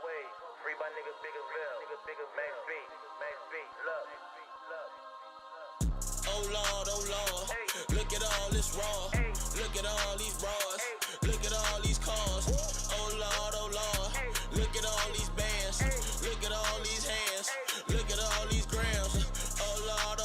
Free my niggas bigger Max B, look. Oh Lord, look at all this raw. Look at all these bras. Look at all these cars. Oh Lord, look at all these bands. Look at all these hands. Look at all these grams. Oh Lord,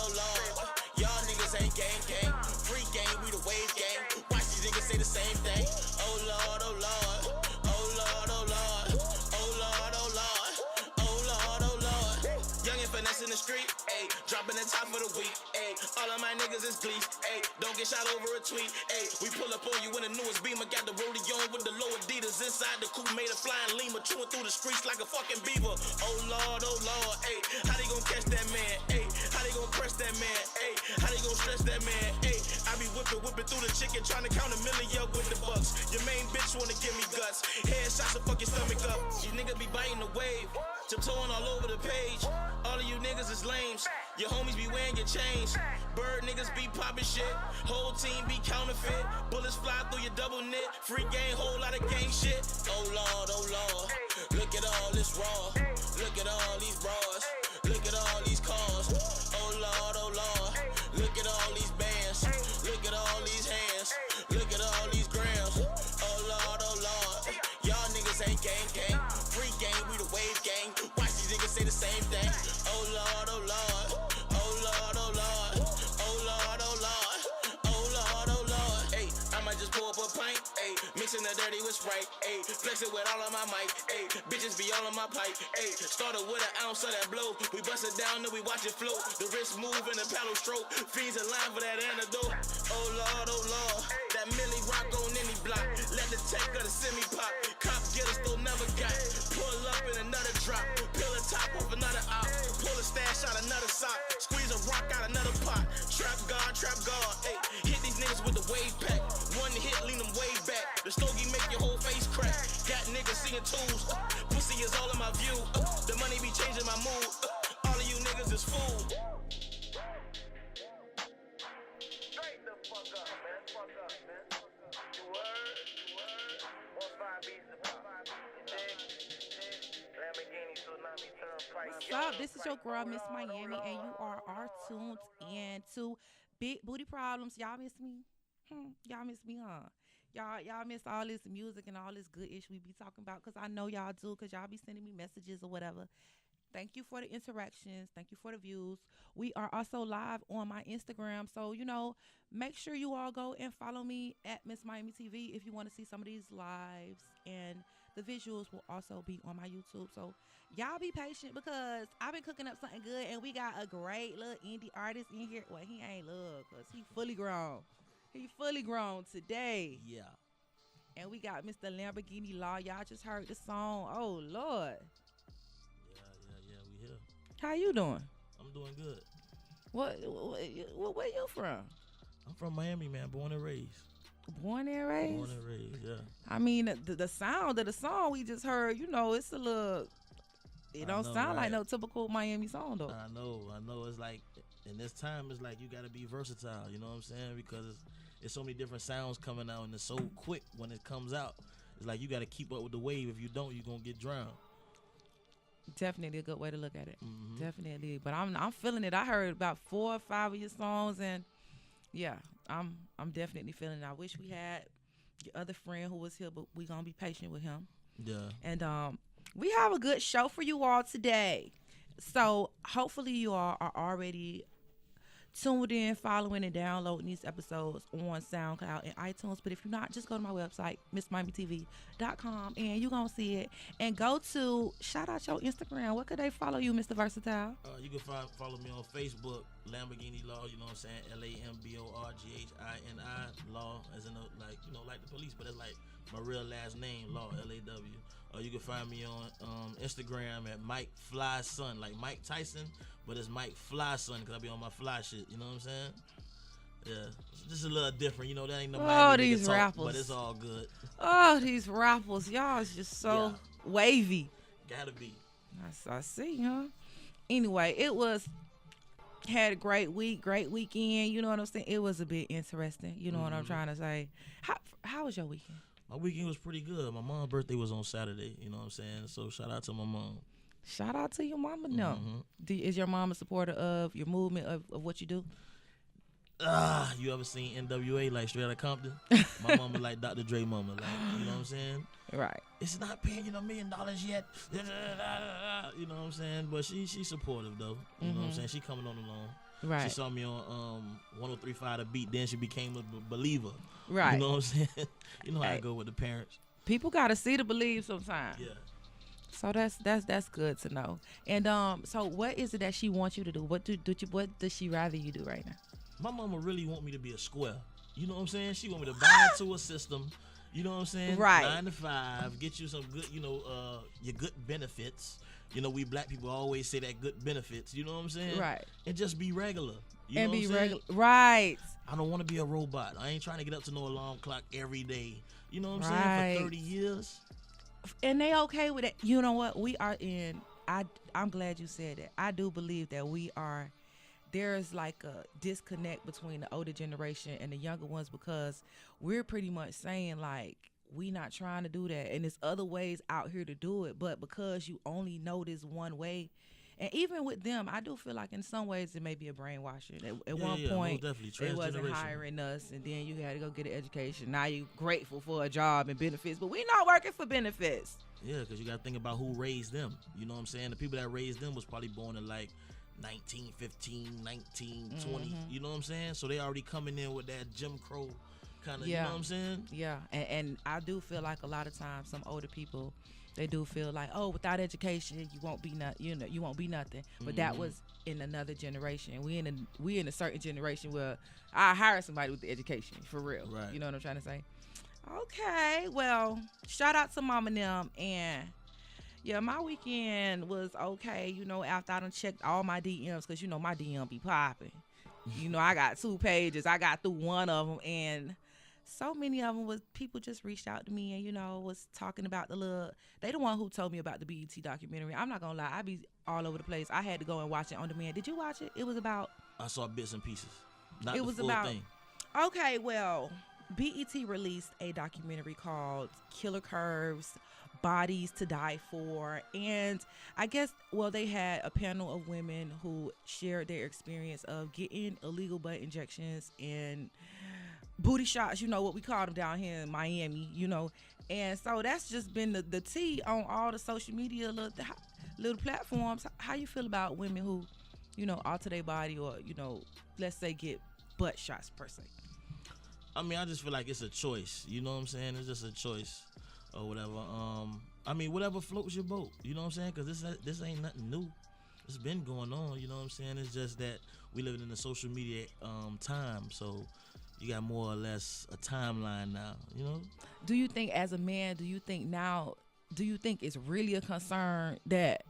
y'all niggas ain't gang. Free game, we the wave gang. Watch these niggas say the same thing. Oh Lord, oh Lord. Oh Lord, oh Lord. Oh Lord, oh Lord. Oh Lord, oh Lord. Young and finesse in the street, ayy. Dropping the top for the week, ayy. All of my niggas is glee, ayy. Don't get shot over a tweet, ayy. We pull up on you in the newest Beamer. Got the rollie on with the low Adidas. Inside the coupe made a flying lemur. Chewing through the streets like a fucking beaver. Oh Lord, ayy. How they gon' catch that man, ayy? How they gon' press that man, ayy? How they gon' stress that man, ayy? I be whipping through the chicken, trying to count a million up with the bucks. Your main bitch wanna give me guts. Headshots will fuck your stomach up. These niggas be biting the wave. Tiptoeing all over the page. All of you niggas is lames. Your homies be wearing your chains. Bird niggas be popping shit. Whole team be counterfeit. Bullets fly through your double knit. Free game, whole lot of gang shit. Oh Lord. Look at all this raw. Look at all these bras. Look at all these cars. Oh Lord. Look at all these bands. Look at all these hands. Look at all these grams. Oh Lord. Y'all niggas ain't gang. Free game, we the wave gang. Watch these niggas say the same thing. Oh Lord. Oh Lord. Oh Lord. Oh Lord. Oh Lord. Oh Lord. Oh Lord. Oh Lord. Hey, I might just pour up a pint. Hey, mixing the dirty with Sprite. Hey, flexing with all of my mic. Hey, bitches be all on my pipe. Hey, started with an ounce of that blow. We bust it down and we watch it float. The wrist move and the paddle stroke. Fiends in line for that antidote. Oh Lord. That Millie rock on any block. Let the tech of the semi pop. Cop get us, though never got. Pull up in another drop. Peel the top off another op. Pull a stash out another sock. Squeeze a rock out another pot. Trap guard. Hey, hit these niggas with the wave pack. One hit, lean them way back. The stogie make your whole face crack. Got niggas seeing tools. Pussy is all in my view. The money be changing my mood. All of you niggas is fool. Straight the fuck up, man. You heard? 1-5 beats the pop. Lamborghini, Tsunami, Turnpike. What's up? This is your girl, Miss Miami, and you are tuned in to Big Booty Problems. Y'all miss me? Y'all miss me, huh? Y'all miss all this music and all this good ish we be talking about, because I know y'all do, because y'all be sending me messages or whatever. Thank you for the interactions. Thank you for the views. We are also live on my Instagram. So, make sure you all go and follow me at Miss Miami TV if you want to see some of these lives. And the visuals will also be on my YouTube. So, y'all be patient, because I've been cooking up something good. And we got a great little indie artist in here. Well, he ain't little, because he fully grown. He fully grown today. Yeah. And we got Mr. Lamborghini Law. Y'all just heard the song. Oh, Lord. Yeah, we here. How you doing? I'm doing good. Where you from? I'm from Miami, man. Born and raised. Born and raised? Yeah. I mean, the sound of the song we just heard, it's a little... It don't sound like no typical Miami song, though. I know. It's like, in this time, it's like you got to be versatile, you know what I'm saying? Because it's so many different sounds coming out, and it's so quick when it comes out. It's like you got to keep up with the wave. If you don't, you're going to get drowned. Definitely a good way to look at it. Mm-hmm. Definitely. But I'm feeling it. I heard about 4 or 5 of your songs, and yeah, I'm definitely feeling it. I wish we had your other friend who was here, but we're going to be patient with him. Yeah. And we have a good show for you all today. So hopefully you all are already tuned in, following, and downloading these episodes on SoundCloud and iTunes. But if you're not, just go to my website, MissMiamiTV.com, and you're going to see it. And go to, shout out your Instagram. What could they follow you, Mr. Versatile? You can follow me on Facebook, Lamborghini Law, you know what I'm saying? LAMBORGHINI Law, as in, like the police, but it's like my real last name, Law, LAW. You can find me on Instagram at Mike Fly Son, like Mike Tyson, but it's Mike Fly Son, because I be on my fly shit, you know what I'm saying? Yeah, it's just a little different, that ain't no Miami these talk, rappers. but it's all good. Oh, these rappers. Y'all is just so wavy. Gotta be. I see, huh? Anyway, had a great week, great weekend. You know what I'm saying? It was a bit interesting. You know what I'm trying to say? How was your weekend? My weekend was pretty good. My mom's birthday was on Saturday. You know what I'm saying? So shout out to my mom. Shout out to your mama now. Is your mom a supporter of your movement of what you do? You ever seen NWA like Straight Outta Compton? My mama like Dr. Dre mama, like, you know what I'm saying? Right. It's not paying you $1 million yet. You know what I'm saying? But she's supportive though. You know what I'm saying? She coming on along. Right. She saw me on 103.5 The Beat, then she became a believer. Right. You know what I'm saying? You know how I go with the parents. People gotta see to believe sometimes. Yeah. So that's good to know. And so what is it that she wants you to do? What does she rather you do right now? My mama really want me to be a square. You know what I'm saying? She want me to buy into a system. You know what I'm saying? Right. 9 to 5, get you some good, your good benefits. You know, we black people always say that good benefits. You know what I'm saying? Right. And just be regular. You and know be what I'm regular. saying? Right. I don't want to be a robot. I ain't trying to get up to no alarm clock every day. You know what I'm Right. saying? For 30 years. And they okay with it. You know what? We are in. I'm glad you said that. I do believe that we are. There's like a disconnect between the older generation and the younger ones because we're pretty much saying like we not trying to do that and there's other ways out here to do it, but because you only know this one way, and even with them, I do feel like in some ways it may be a brainwashing. At one point, they wasn't hiring us, and then you had to go get an education. Now you grateful for a job and benefits, but we not working for benefits. Yeah, because you got to think about who raised them. You know what I'm saying? The people that raised them was probably born in like 1915, 1920. You know what I'm saying? So they already coming in with that Jim Crow kind of, you know what I'm saying? Yeah, and I do feel like a lot of times some older people, they do feel like, oh, without education, you won't be you won't be nothing. But that was in another generation. We in a certain generation where I hire somebody with the education for real. Right. You know what I'm trying to say? Okay, well, shout out to Mama Nim, and yeah, my weekend was okay. You know, after I done checked all my DMs, because you know my DM be popping. You know, I got 2 pages. I got through one of them, and so many of them was people just reached out to me and, you know, was talking about they the one who told me about the BET documentary. I'm not gonna lie, I be all over the place. I had to go and watch it on demand. Did you watch it? It was about... I saw bits and pieces. Not it the was full about thing. Okay, well, BET released a documentary called Killer Curves, Bodies to Die For, and I guess, well, they had a panel of women who shared their experience of getting illegal butt injections and booty shots, you know, what we call them down here in Miami, you know. And so that's just been the tea on all the social media little platforms. How you feel about women who, you know, alter their body or, you know, let's say get butt shots per se? I mean, I just feel like it's a choice. You know what I'm saying? It's just a choice or whatever. I mean, whatever floats your boat. You know what I'm saying? Because this ain't nothing new. It's been going on. You know what I'm saying? It's just that we living in a social media time. So you got more or less a timeline now, you know? Do you think as a man, do you think it's really a concern that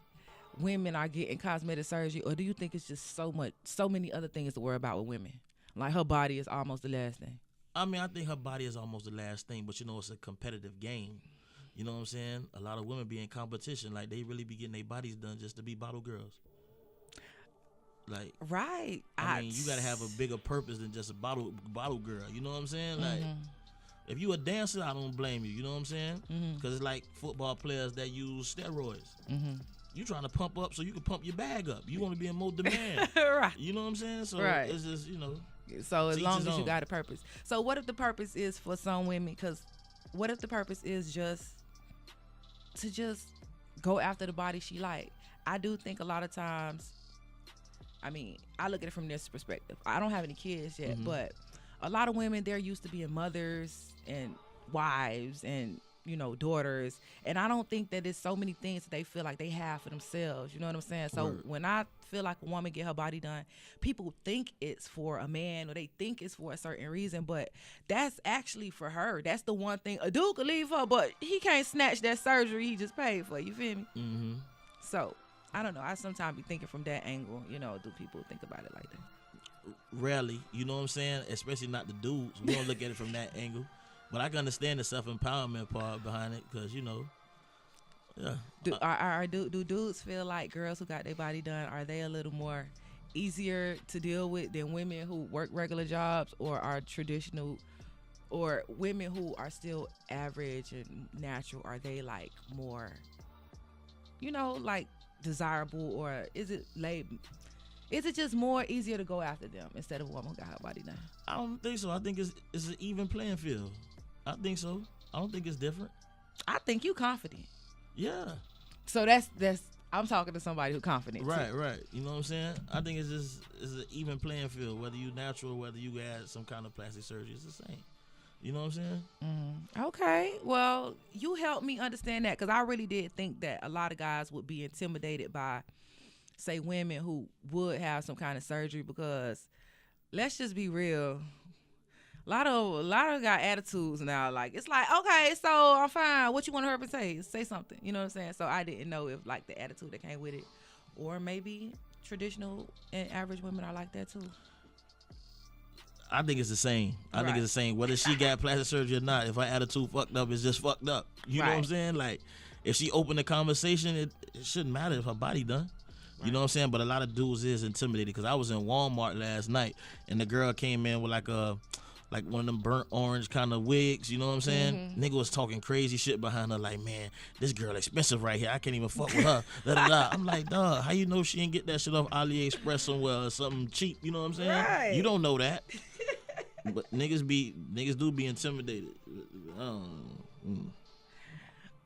women are getting cosmetic surgery, or do you think it's just so many other things to worry about with women? Like her body is almost the last thing. I mean, I think her body is almost the last thing, but you know, it's a competitive game. You know what I'm saying? A lot of women be in competition. Like, they really be getting their bodies done just to be bottle girls. Like, right. I mean, you got to have a bigger purpose than just a bottle girl. You know what I'm saying? Like, if you a dancer, I don't blame you. You know what I'm saying? Because it's like football players that use steroids. You trying to pump up so you can pump your bag up. You want to be in more demand. Right. You know what I'm saying? So it's just, you know. So as long as you got a purpose. So what if the purpose is for some women? Because what if the purpose is just to go after the body she like? I do think a lot of times, I mean, I look at it from this perspective. I don't have any kids yet, but a lot of women, they're used to being mothers and wives and, you know, daughters. And I don't think that there's so many things that they feel like they have for themselves. You know what I'm saying? So when I feel like a woman get her body done, people think it's for a man or they think it's for a certain reason, but that's actually for her. That's the one thing. A dude could leave her, but he can't snatch that surgery he just paid for. You feel me? So I don't know. I sometimes be thinking from that angle. You know, do people think about it like that? Rarely. You know what I'm saying? Especially not the dudes. We don't look at it from that angle. But I can understand the self-empowerment part behind it because, you know, yeah. Do dudes feel like girls who got their body done, are they a little more easier to deal with than women who work regular jobs or are traditional or women who are still average and natural, are they like more, like desirable, or is it just more easier to go after them instead of a woman who got her body done? I don't think so. I think it's an even playing field. I think so. I don't think it's different. I think you confident. Yeah. So that's I'm talking to somebody who's confident. Right, too. right. You know what I'm saying? I think it's an even playing field. Whether you natural, whether you add some kind of plastic surgery, it's the same. You know what I'm saying? Okay. Well, you helped me understand that, because I really did think that a lot of guys would be intimidated by, say, women who would have some kind of surgery, because let's just be real. A lot of got attitudes now. Like, it's like, okay, so I'm fine. What you want her to say? Say something. You know what I'm saying? So I didn't know if like the attitude that came with it, or maybe traditional and average women are like that too. I think it's the same. I think it's the same. Whether she got plastic surgery or not, if her attitude fucked up, it's just fucked up. You know what I'm saying? Like, if she opened the conversation, it shouldn't matter if her body done. You know what I'm saying? But a lot of dudes is intimidated, because I was in Walmart last night and the girl came in with like one of them burnt orange kind of wigs, you know what I'm saying? Nigga was talking crazy shit behind her, like, man, this girl expensive right here. I can't even fuck with her. Da, da, da. I'm like, dog, how you know she didn't get that shit off AliExpress somewhere or something cheap? You know what I'm saying? Right. You don't know that. But niggas do be intimidated.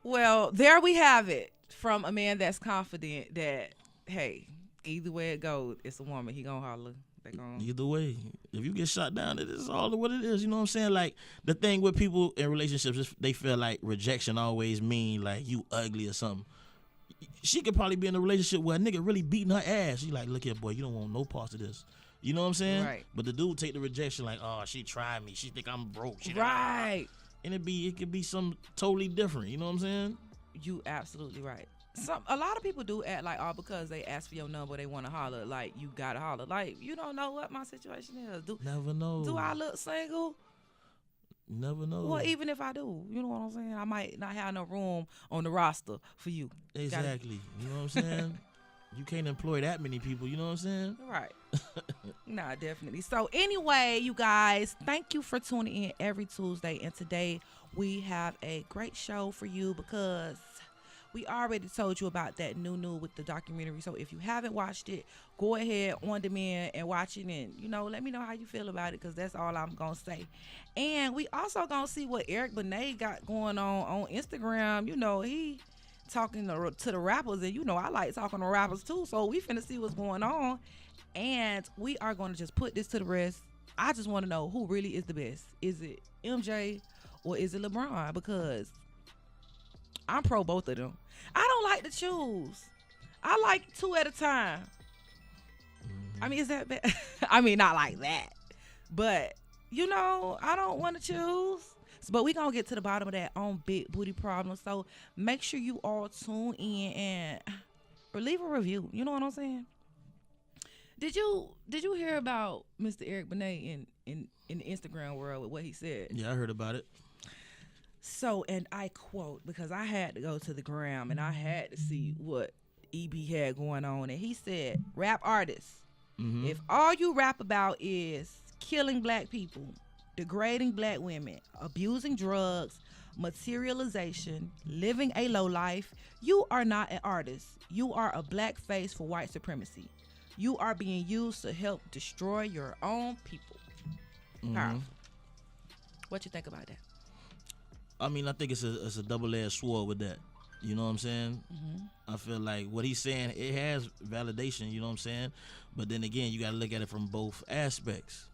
Well, there we have it, from a man that's confident that, hey, either way it goes, it's a woman. He gonna holler. Either way, if you get shot down, it is all what it is. You know what I'm saying? Like, the thing with people in relationships is they feel like rejection always mean like you ugly or something. She could probably be in a relationship where a nigga really beating her ass. She like, look here, boy, you don't want no parts of this. You know what I'm saying? Right. But the dude take the rejection like, oh, she tried me. She think I'm broke. Right. And it could be something totally different. You know what I'm saying? You absolutely right. A lot of people do act like, because they ask for your number, they want to holler. Like, you gotta holler. Like, you don't know what my situation is. Never know. Do I look single? Never know. Well, even if I do, you know what I'm saying? I might not have no room on the roster for you. Exactly. You know what I'm saying? You can't employ that many people. You know what I'm saying? Right. Nah, definitely. So anyway, you guys, thank you for tuning in every Tuesday. And today we have a great show for you, because we already told you about that new with the documentary. So if you haven't watched it, go ahead on demand and watch it, and let me know how you feel about it, because that's all I'm gonna say. And we also gonna see what Eric Bennett got going on Instagram. He talking to the rappers, and I like talking to rappers too. So we finna see what's going on, and we are gonna just put this to the rest. I just want to know who really is the best. Is it MJ or is it LeBron? Because I'm pro both of them. I don't like to choose. I like two at a time. I mean, is that bad? I mean, not like that. But, I don't want to choose. But we going to get to the bottom of that on Big Booty Problems. So make sure you all tune in and leave a review. You know what I'm saying? Did you hear about Mr. Eric Bennett in the Instagram world with what he said? Yeah, I heard about it. So, and I quote, because I had to go to the gram and I had to see what EB had going on. And he said, rap artists, if all you rap about is killing black people, degrading black women, abusing drugs, materialization, living a low life, you are not an artist. You are a black face for white supremacy. You are being used to help destroy your own people. Powerful. What you think about that? I mean, I think it's a double-edged sword with that. You know what I'm saying? I feel like what he's saying, it has validation, you know what I'm saying? But then again, you got to look at it from both aspects,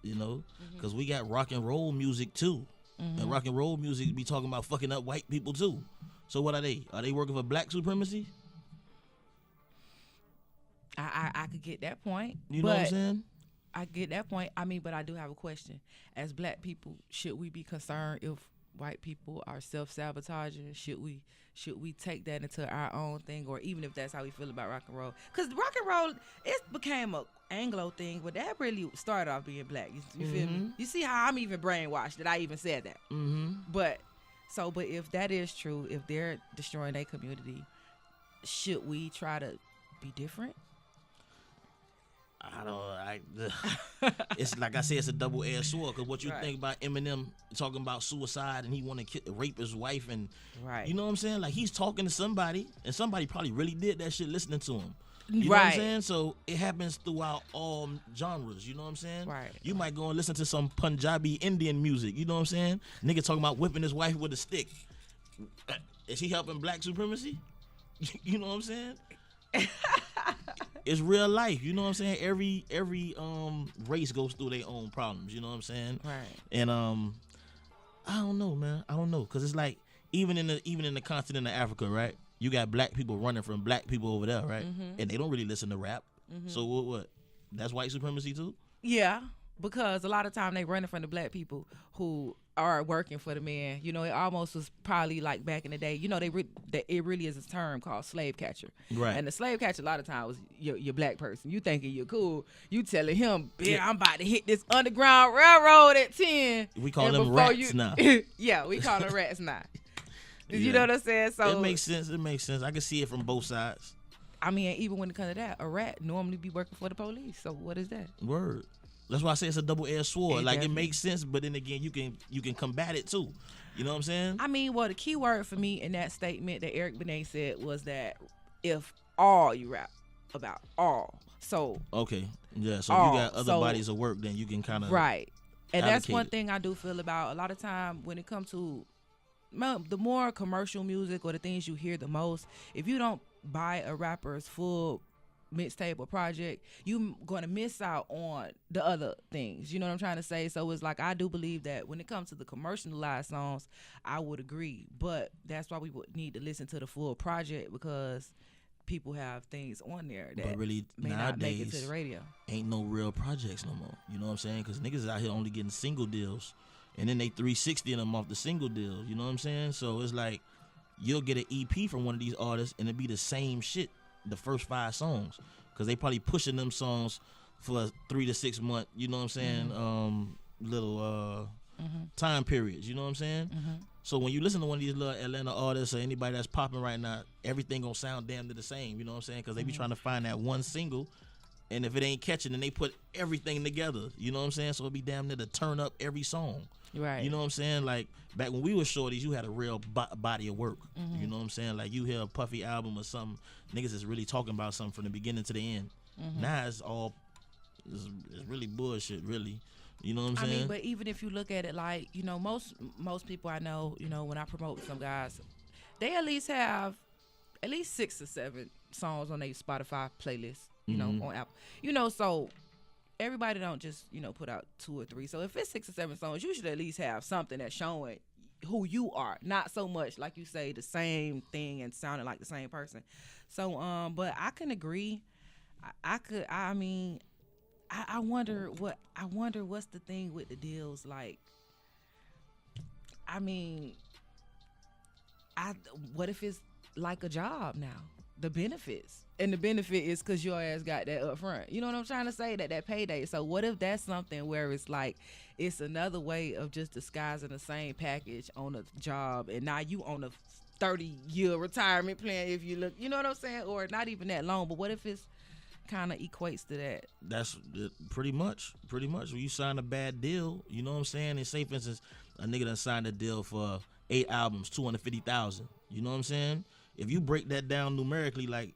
because we got rock and roll music too. And rock and roll music be talking about fucking up white people too. So what are they? Are they working for black supremacy? I could get that point. You know what I'm saying? I get that point. I mean, but I do have a question. As black people, should we be concerned if white people are self-sabotaging? Should we take that into our own thing, or even if that's how we feel about rock and roll? Because rock and roll, it became a Anglo thing, but that really started off being black. You feel me? You see how I'm even brainwashed that I even said that. But if that is true, if they're destroying their community, should we try to be different? It's like I said, it's a double-edged sword. Because what you Right. think about Eminem talking about suicide and he want to rape his wife and, Right. you know what I'm saying? Like he's talking to somebody and somebody probably really did that shit listening to him. You know what I'm Right. saying? So it happens throughout all genres. You know what I'm saying? Right. You might go and listen to some Punjabi Indian music. You know what I'm saying? Nigga talking about whipping his wife with a stick. Is he helping black supremacy? You know what I'm saying? It's real life. You know what I'm saying? Every race goes through their own problems. You know what I'm saying? Right. And I don't know, man. I don't know, cause it's like even in the continent of Africa, right? You got black people running from black people over there, right? Mm-hmm. And they don't really listen to rap. So what? That's white supremacy too? Yeah, because a lot of time they running from the black people who are working for the man. You know, it almost was probably like back in the day. You know, it really is a term called slave catcher. Right. And the slave catcher a lot of times was your black person. You thinking you're cool. You telling him, "Bitch, Yeah. I'm about to hit this Underground Railroad at 10." We call And them before rats now. Yeah, we call them rats now. You Yeah. know what I'm saying? So It makes sense. It makes sense. I can see it from both sides. I mean, even when it comes to that, a rat normally be working for the police. So what is that? Word. That's why I say it's a double-edged sword. Like it Definitely. makes sense, but then again, you can combat it too. You know what I'm saying? I mean, well, the key word for me in that statement that Eric Bennett said was that if all you rap about, all. So, Okay. Yeah. So if all. you got other So- bodies of work, then you can kind of right. And that's allocate one it. thing I do feel about a lot of time when it comes to the more commercial music or the things you hear the most, if you don't buy a rapper's full mixtape or project, you going to miss out on the other things. You know what I'm trying to say? So it's like I do believe that when it comes to the commercialized songs, I would agree. But that's why we would need to listen to the full project because people have things on there that But really may not make it to nowadays the radio. ain't no real projects no more. You know what I'm saying? Because niggas is out here only getting single deals, and then they 360 in them off the single deal. You know what I'm saying? So it's like you'll get an EP from one of these artists, and it'll be the same shit the first 5 songs, because they probably pushing them songs for 3 to 6 month. You know what I'm saying? Little time periods. You know what I'm saying? So when you listen to one of these little Atlanta artists or anybody that's popping right now, everything gonna sound damn near the same. You know what I'm saying? Because they be trying to find that one single, and if it ain't catching, then they put everything together. You know what I'm saying? So it be damn near to turn up every song. Right. You know what I'm saying? Like back when we were shorties, you had a real body of work. You know what I'm saying? Like you hear a Puffy album or something, niggas is really talking about something from the beginning to the end. Now it's all it's really bullshit, really. You know what I'm I saying? mean, but even if you look at it like, you know, most people I know, you know, when I promote some guys, they at least have at least 6 or 7 songs on their Spotify playlist, you know, on Apple. You know, so everybody don't just, you know, put out 2 or 3. So if it's 6 or 7 songs, you should at least have something that's showing who you are, not so much like you say the same thing and sounding like the same person. So but I can agree. I wonder what's the thing with the deals. Like, I mean, what if it's like a job now? The benefits, and the benefit is because your ass got that up front. You know what I'm trying to say? That payday. So what if that's something where it's like it's another way of just disguising the same package on a job, and now you on a 30-year retirement plan if you look. You know what I'm saying? Or not even that long. But what if it's kind of equates to that? That's pretty much. When you sign a bad deal, you know what I'm saying? And say, for instance, a nigga done signed a deal for 8 albums, $250,000. You know what I'm saying? If you break that down numerically, like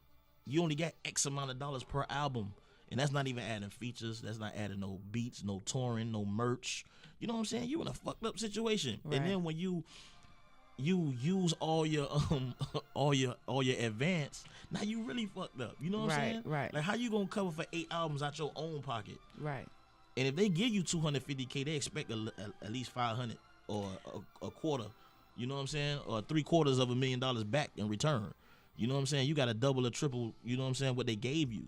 you only got X amount of dollars per album, and that's not even adding features. That's not adding no beats, no touring, no merch. You know what I'm saying? You in a fucked up situation. Right. And then when you use all your all your advance, now you really fucked up. You know what I'm saying? Right. Like how you gonna cover for 8 albums out your own pocket? Right. And if they give you $250K, they expect at least 500 or a quarter. You know what I'm saying? Or $750,000 back in return. You know what I'm saying? You got to double or triple. You know what I'm saying? What they gave you.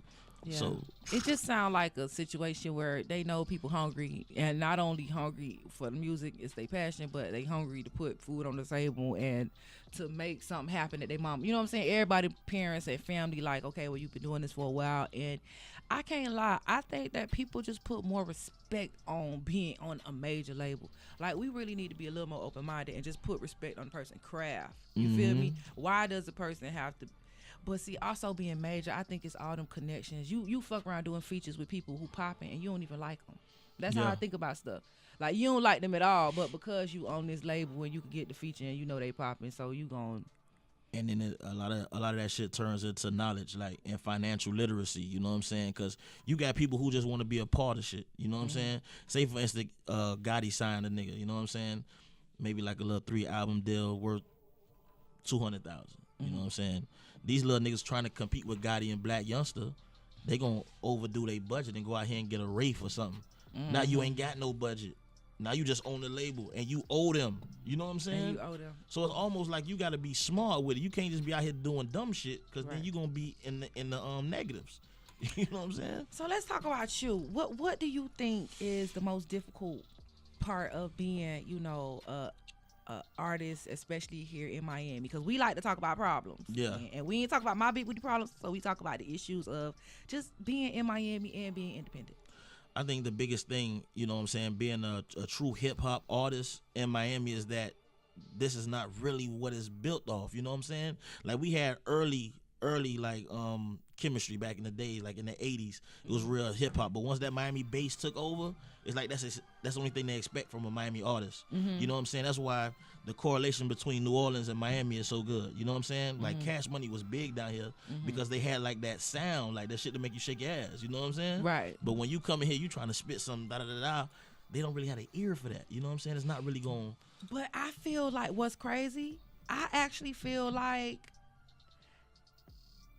Yeah. So it just sounds like a situation where they know people hungry, and not only hungry for the music, it's their passion, but they hungry to put food on the table and to make something happen that they mom. You know what I'm saying? Everybody, parents and family, like, okay, well, you've been doing this for a while, and I can't lie. I think that people just put more respect on being on a major label. Like, we really need to be a little more open minded and just put respect on the person's craft. You feel me? Why does a person have to? But see, also being major, I think it's all them connections. You fuck around doing features with people who popping and you don't even like them. That's how I think about stuff. Like, you don't like them at all, but because you own this label and you can get the feature and you know they popping, so you gon'. And then a lot of that shit turns into knowledge, like, and financial literacy. You know what I'm saying? Because you got people who just want to be a part of shit. You know what I'm saying? Say for instance, Gotti signed a nigga. You know what I'm saying? Maybe like a little 3-album deal worth $200,000. You know what I'm saying? These little niggas trying to compete with Gotti and Black Youngster, they gonna overdo their budget and go out here and get a Wraith or something. Now you ain't got no budget. Now you just own the label and you owe them. You know what I'm saying? And you owe them. So it's almost like you got to be smart with it. You can't just be out here doing dumb shit because then you gonna be in the negatives. You know what I'm saying? So let's talk about you. What do you think is the most difficult part of being, you know, a artist, especially here in Miami? Because we like to talk about problems. Yeah. And we ain't talk about my big booty problems, so we talk about the issues of just being in Miami and being independent. I think the biggest thing, you know what I'm saying, being a true hip-hop artist in Miami is that this is not really what it's built off, you know what I'm saying? Like, we had early like chemistry back in the day, like in the 80s. It was real hip-hop, but once that Miami bass took over, it's like that's the only thing they expect from a Miami artist. You know what I'm saying? That's why the correlation between New Orleans and Miami is so good. You know what I'm saying? Like, Cash Money was big down here because they had like that sound, like that shit to make you shake your ass. You know what I'm saying? Right. But when you come in here, you trying to spit some da-da-da-da, they don't really have an ear for that. You know what I'm saying? It's not really going. But I feel like what's crazy, I actually feel like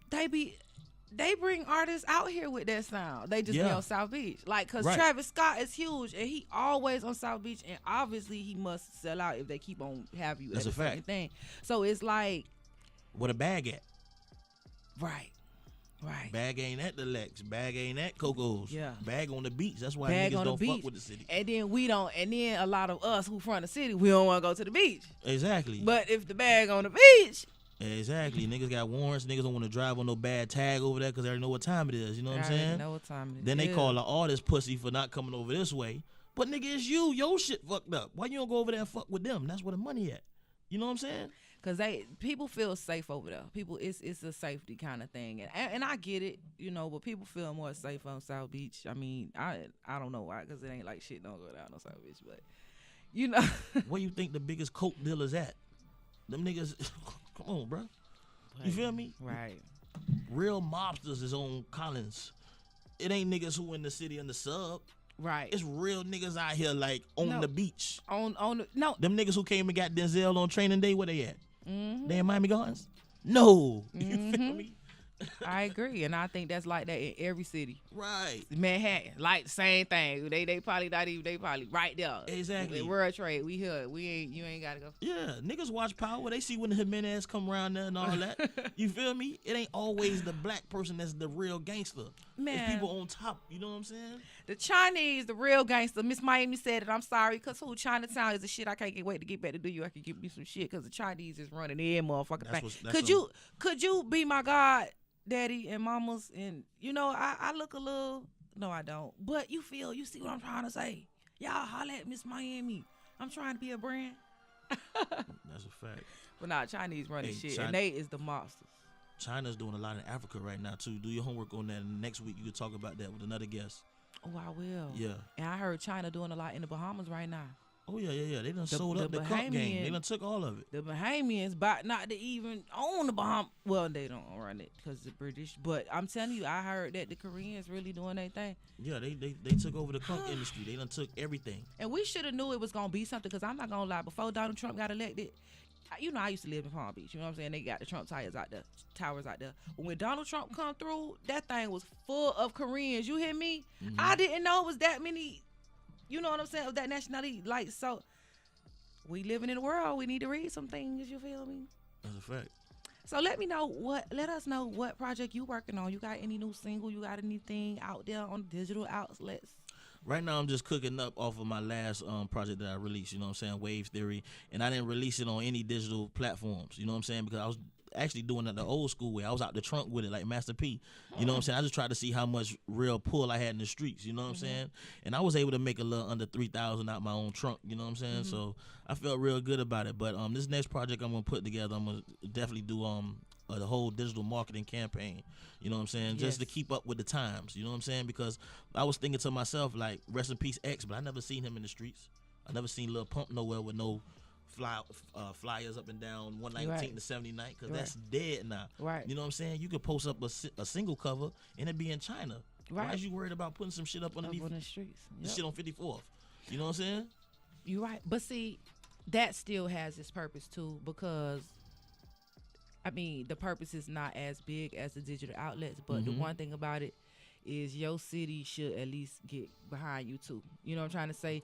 they bring artists out here with that sound. They just be on South Beach. Like, because Travis Scott is huge, and he always on South Beach, and obviously he must sell out if they keep on have you That's at a fact. fucking thing. So it's like... Where the bag at? Right. Bag ain't at the Lex. Bag ain't at Coco's. Yeah. Bag on the beach. That's why Bag niggas on don't the fuck beach. with the city. And then we don't... And then a lot of us who from the city, we don't want to go to the beach. Exactly. But if the bag on the beach... Exactly. Niggas got warrants. Niggas don't want to drive on no bad tag over there because they already know what time it is. You know what I'm saying? Know what time it is. Then they call the artist pussy for not coming over this way. But nigga, it's you. Your shit fucked up. Why you don't go over there and fuck with them? That's where the money at. You know what I'm saying? Because people feel safe over there. People, it's a safety kind of thing. And I get it, you know, but people feel more safe on South Beach. I mean, I don't know why, because it ain't like shit don't go down on South Beach. But, you know. Where you think the biggest coke dealers at? Them niggas... Come on, bro. You feel me? Right. Real mobsters is on Collins. It ain't niggas who in the city in the sub. Right. It's real niggas out here like on the beach. On the no. Them niggas who came and got Denzel on training day, where they at? They in Miami Gardens? No. You feel me? I agree, and I think that's like that in every city. Right. Manhattan, like same thing. They probably not even. They probably right there. Exactly. World Trade, we here. We ain't. You ain't gotta go. Yeah, niggas watch Power. They see when the Jimenez come around there and all that. You feel me? It ain't always the black person that's the real gangster. Man, it's people on top. You know what I'm saying? The Chinese, the real gangster. Miss Miami said it. I'm sorry, cause who Chinatown is the shit. I can't wait to get back to New York and get me some shit, cause the Chinese is running every motherfucking thing. Could you be my god? Daddy and mamas, and you know, I look a little, no I don't, but you see what I'm trying to say. Y'all holla at Miss Miami. I'm trying to be a brand. That's a fact. But nah, Chinese running shit, China, and they is the monsters. China's doing a lot in Africa right now too. Do your homework on that, and next week you can talk about that with another guest. Oh, I will. Yeah. And I heard China doing a lot in the Bahamas right now. Oh, yeah. They done sold up the cup game. They done took all of it. The Bahamians, but not to even own the Bahamas. Well, they don't run it because the British. But I'm telling you, I heard that the Koreans really doing their thing. Yeah, they took over the cup industry. They done took everything. And we should have knew it was going to be something, because I'm not going to lie. Before Donald Trump got elected, you know, I used to live in Palm Beach. You know what I'm saying? They got the Trump towers out there. But when Donald Trump come through, that thing was full of Koreans. You hear me? I didn't know it was that many. You know what I'm saying? Of that nationality. Like, so we living in the world. We need to read some things. You feel me? That's a fact. So let us know what project you working on. You got any new single? You got anything out there on digital outlets? Right now, I'm just cooking up off of my last project that I released, you know what I'm saying, Wave Theory. And I didn't release it on any digital platforms, you know what I'm saying, because I was actually doing it the old school way. I was out the trunk with it like Master P. You know what I'm saying? I just tried to see how much real pull I had in the streets, you know what I'm saying? And I was able to make a little under 3,000 out my own trunk, you know what I'm saying? So I felt real good about it. But this next project I'm going to put together, I'm going to definitely do the whole digital marketing campaign. You know what I'm saying? Just to keep up with the times. You know what I'm saying? Because I was thinking to myself, like, rest in peace X, but I never seen him in the streets. I never seen Lil Pump nowhere with no flyers up and down 119 to 79, because that's dead now. Right. You know what I'm saying? You could post up a single cover and it be in China. Right. Why is you worried about putting some shit up underneath on the streets? the shit on 54th? You know what I'm saying? You're right. But see, that still has its purpose too, because I mean, the purpose is not as big as the digital outlets, but the one thing about it is your city should at least get behind you too. You know what I'm trying to say?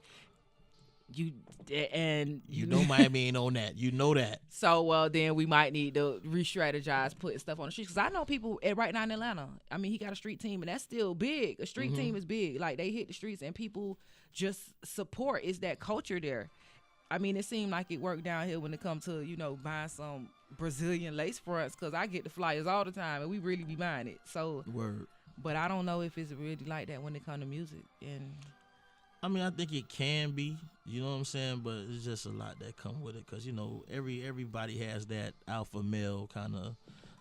You know Miami ain't on that. You know that. So well, then we might need to re-strategize putting stuff on the streets. Because I know people right now in Atlanta. I mean, he got a street team, and that's still big. A street team is big. Like, they hit the streets, and people just support. It's that culture there. I mean, it seemed like it worked down here when it comes to, buying some Brazilian lace fronts, because I get the flyers all the time, and we really be buying it. So, Word. But I don't know if it's really like that when it comes to music. And I mean, I think it can be, you know what I'm saying, but it's just a lot that come with it, because, everybody has that alpha male kind of,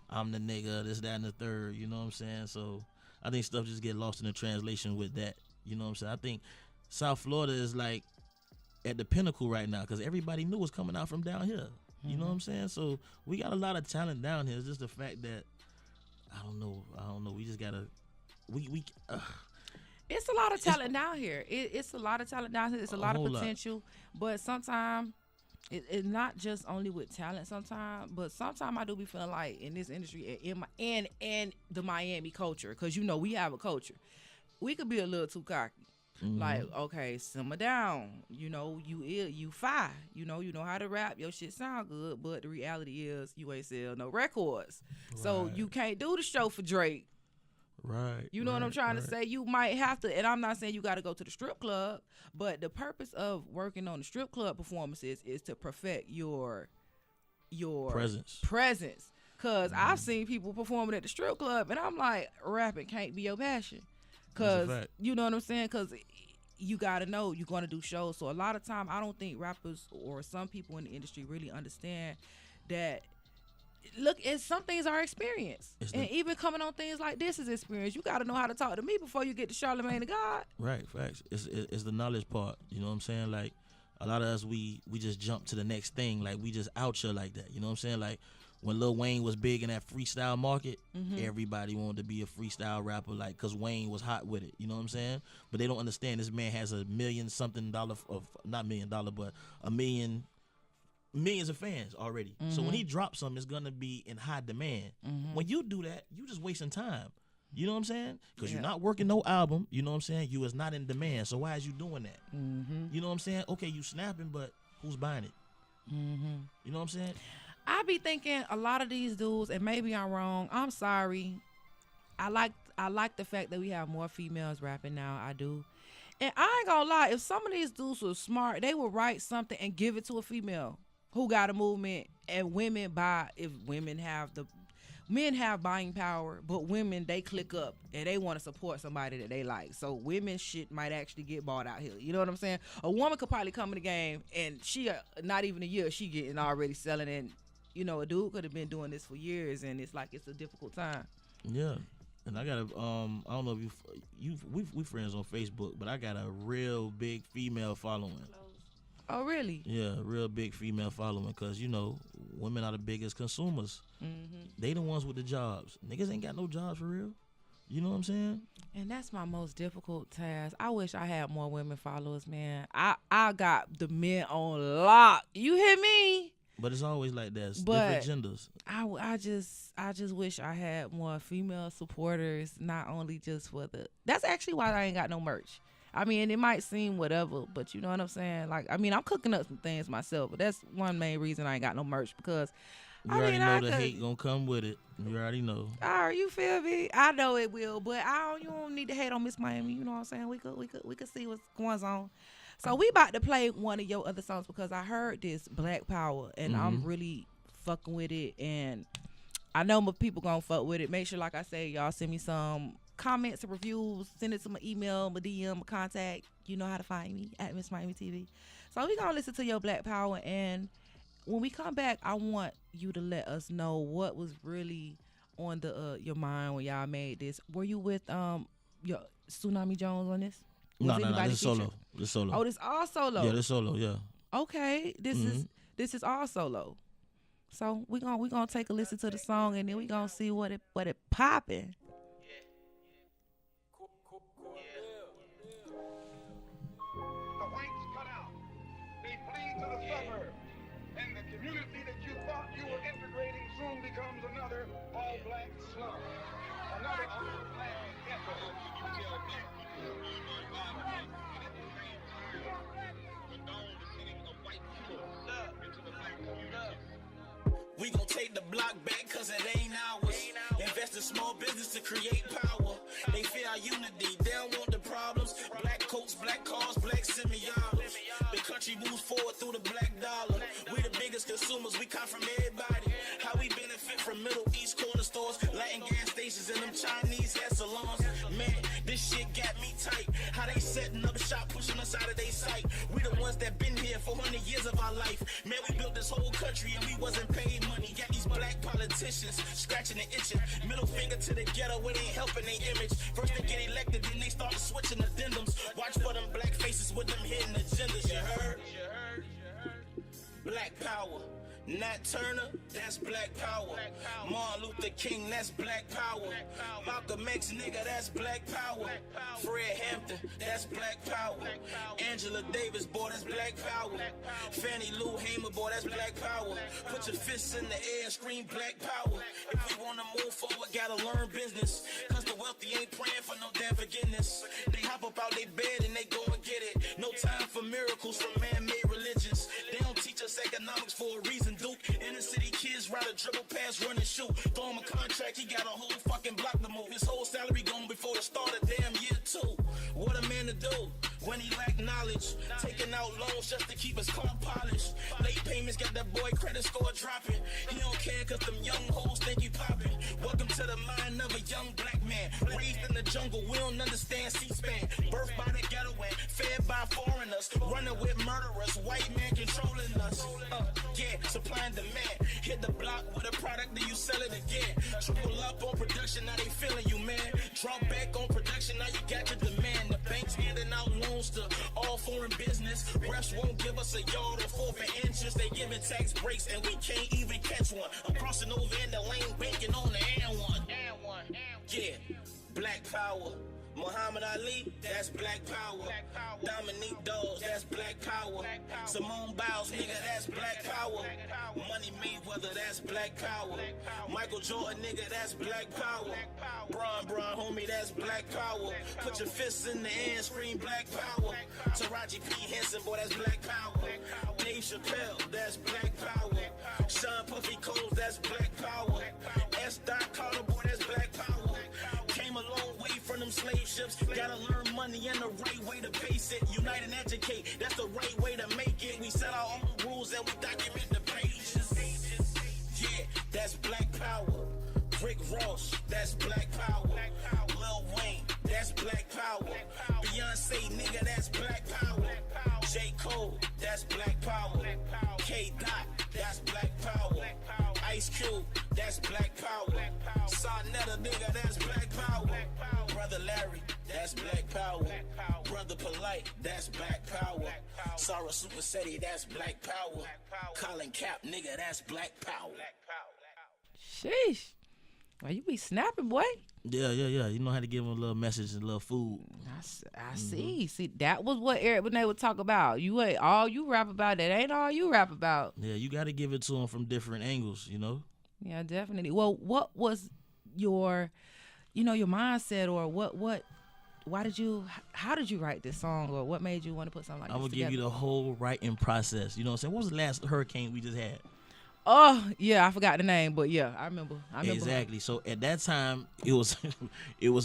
I'm the nigga, this, that, and the third, you know what I'm saying? So I think stuff just get lost in the translation with that, you know what I'm saying? I think South Florida is like at the pinnacle right now, because everybody knew what's coming out from down here, you know what I'm saying? So we got a lot of talent down here. It's just the fact that, I don't know, we just got to, it's a lot of talent down here. It's a lot of talent down here. It's a lot of potential. But sometimes it's not just only with talent sometimes. But sometimes I do be feeling like in this industry and the Miami culture, because, we have a culture, we could be a little too cocky. Like, okay, simmer down. You fire. You know how to rap. Your shit sound good. But the reality is you ain't sell no records. Right. So you can't do the show for Drake. Right. You know what I'm trying to say? You might have to, and I'm not saying you got to go to the strip club, but the purpose of working on the strip club performances is to perfect your presence. Because I've seen people performing at the strip club, and I'm like, rapping can't be your passion. Because, you know what I'm saying? Because you got to know you're going to do shows. So a lot of time, I don't think rappers or some people in the industry really understand that. Look, some things are experience, and even coming on things like this is experience. You got to know how to talk to me before you get to Charlamagne the God. Right, facts. It's the knowledge part. You know what I'm saying? Like, a lot of us, we just jump to the next thing. Like, we just out here like that. You know what I'm saying? Like, when Lil Wayne was big in that freestyle market, everybody wanted to be a freestyle rapper, like, because Wayne was hot with it. You know what I'm saying? But they don't understand this man has $1 million something of, not $1 million, but millions of fans already. So when he drops something, it's gonna be in high demand. When you do that, you just wasting time. You know what I'm saying? Because you're not working no album. You know what I'm saying? You is not in demand. So why is you doing that? You know what I'm saying? Okay, you snapping, but who's buying it? You know what I'm saying? I be thinking a lot of these dudes, and maybe I'm wrong. I'm sorry. I like the fact that we have more females rapping now. I do. And I ain't gonna lie, if some of these dudes were smart, they would write something and give it to a female who got a movement, and women buy. If men have buying power, but women, they click up and they want to support somebody that they like. So women shit might actually get bought out here. You know what I'm saying? A woman could probably come in the game and she not even a year, she getting already selling, and a dude could have been doing this for years, and it's like it's a difficult time. Yeah. And I got I don't know if we friends on Facebook, but I got a real big female following. Oh, really? Yeah, real big female following, because, women are the biggest consumers. They the ones with the jobs. Niggas ain't got no jobs for real. You know what I'm saying? And that's my most difficult task. I wish I had more women followers, man. I got the men on lock. You hear me? But it's always like that. It's different genders. I just wish I had more female supporters, not only just for that's actually why I ain't got no merch. I mean, it might seem whatever, but you know what I'm saying? Like, I mean, I'm cooking up some things myself, but that's one main reason I ain't got no merch, because you already know the hate gonna come with it. You already know. You feel me? I know it will, but you don't need to hate on Miss Miami. You know what I'm saying? We could see what's going on. So we about to play one of your other songs, because I heard this Black Power, and I'm really fucking with it, and I know my people gonna fuck with it. Make sure, like I say, y'all send me some comments and reviews. Send it to my email, my DM, my contact. You know how to find me at Miss Miami TV. So we gonna listen to your Black Power, and when we come back, I want you to let us know what was really on the your mind when y'all made this. Were you with your Tsunami Jones on this? No, this is solo. This solo. Oh, this all solo. Yeah, this solo. Yeah. Okay, this is all solo. So we gonna take a listen to the song and then we gonna see what it popping. The whites cut out. They flee to the suburbs. And the community that you thought you were integrating soon becomes another all-black slum. Another all-black ghetto. We gon' take the block back cause it ain't ours. Invest in small business to create power. They fear our unity, they don't want the problems. Black coats, black cars, black semi-autos. The country moves forward through the black dollar. We the biggest consumers, we come from everybody. How we benefit from Middle East corner stores, Latin gas stations, and them Chinese hair salons. Man, this shit got me tight. How they setting up shop, pushing us out of their sight. We the ones that been here for 100 years of our life. Man, we built this whole country and we wasn't paid money. Got these black politicians scratching and itching. Middle finger to the ghetto, it ain't helping their image. First they get elected, then they start switching addendums. Watch for them black faces with them hidden agendas, you heard? Black power. Nat Turner, that's black power. Martin Luther King, that's black power. Malcolm X, nigga, that's black power. Fred Hampton, that's black power. Angela Davis, boy, that's black power. Fannie Lou Hamer, boy, that's black power. Put your fists in the air and scream black power. If we wanna move forward, gotta learn business. Cause the wealthy ain't praying for no damn forgiveness. They hop up out their bed and they go and get it. No time for miracles from man-made religions. They don't teach us economics for a reason, Duke. Inner city kids ride a dribble pass, run and shoot. Throw him a contract, he got a whole fucking block to move. His whole salary gone before the start of damn year 2. What a man to do when he lack knowledge. Taking out loans just to keep his car polished. Late payments got that boy credit score dropping. He don't care cause them young hoes think he popping. Welcome to the mind of a young black man. Raised in the jungle, we don't understand C-SPAN. Birthed by the ghetto and fed by foreigners. Running with murderers, white man controlling us. Yeah, supply and demand. Hit the block with a product, then you sell it again. Triple up on production, now they feeling you, man. Drop back on production, now you got your demand. The bank's handing out loans to all foreign business. Refs won't give us a yard or forfeit interest. They giving tax breaks and we can't even catch one. I'm crossing over in the lane, banking on the and one. Yeah, black power. Muhammad Ali, that's black power. Dominique Dawes, that's black power. Simone Biles, nigga, that's black power. Money Mayweather, that's black power. Michael Jordan, nigga, that's black power. Bron, homie, that's black power. Put your fists in the air and scream black power. Taraji P. Henson, boy, that's black power. Dave Chappelle, that's black power. Sean Puffy Coles, that's black power. S. Dot Carter, boy, that's black power. Came a long way from them slave ships. Gotta learn money and the right way to pace it. Unite and educate, that's the right way to make it. We set our own rules and we document the pages. Yeah, that's black power. Rick Ross, that's black power. Lil Wayne, that's black power. Beyonce, nigga, that's black power. J. Cole, that's black power. K. Dot, that's black power. Ice Cube, that's black power. Sarnetta, nigga, that's black power. Brother Larry, that's black power. Brother Polite, that's black power. Sarah Supersetti, that's black power. Colin Cap, nigga, that's black power. Sheesh. Well, you be snapping, boy. Yeah. You know how to give them a little message and a little food. I see. See, that was what Eric Bennett would talk about. You ain't all you rap about. That ain't all you rap about. Yeah, you got to give it to them from different angles, you know? Yeah, definitely. Well, what was your, your mindset, or how did you write this song, or what made you want to put something like this I'm going to together? give you the whole writing process. You know what I'm saying? What was the last hurricane we just had? Oh, yeah, I forgot the name, but yeah, I remember. Exactly. So at that time, it was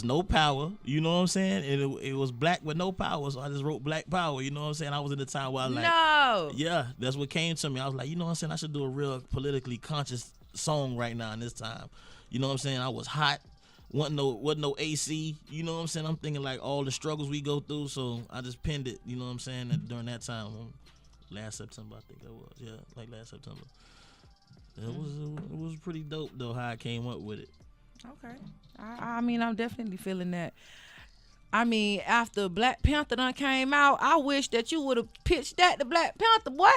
no power, you know what I'm saying? And it was black with no power, so I just wrote black power, you know what I'm saying? I was in the time where I was like, no. Yeah, that's what came to me. I was like, you know what I'm saying? I should do a real politically conscious song right now in this time. You know what I'm saying? I was hot. Wasn't no AC, you know what I'm saying? I'm thinking like all the struggles we go through, so I just penned it, you know what I'm saying, during that time. last September, I think that was. Yeah, like last September. It was pretty dope though how I came up with it. Okay. I mean, I'm definitely feeling that. I mean, after Black Panther done came out, I wish that you would have pitched that to Black Panther, boy.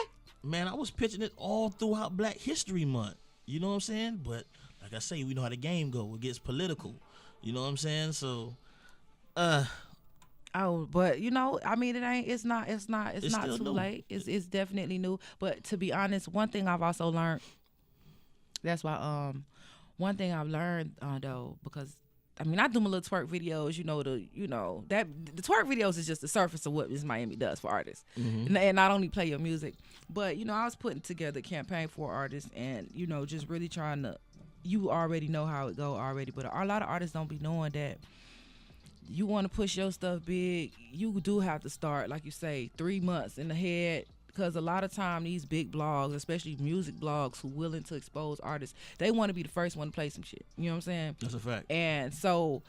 Man, I was pitching it all throughout Black History Month. You know what I'm saying? But like I say, we know how the game go. It gets political. You know what I'm saying? So, Oh, but you know, I mean, it's not too new. late. It's definitely new. But to be honest, one thing I've also learned. That's why one thing I've learned though, because I mean, I do my little twerk videos. That the twerk videos is just the surface of what Miss Miami does for artists, and not only play your music, but I was putting together a campaign for artists, and just really trying to. You already know how it go already, but a lot of artists don't be knowing that. You want to push your stuff big, you do have to start, like you say, 3 months in the head. Because a lot of time these big blogs, especially music blogs who willing to expose artists, they want to be the first one to play some shit. You know what I'm saying? That's a fact. And so,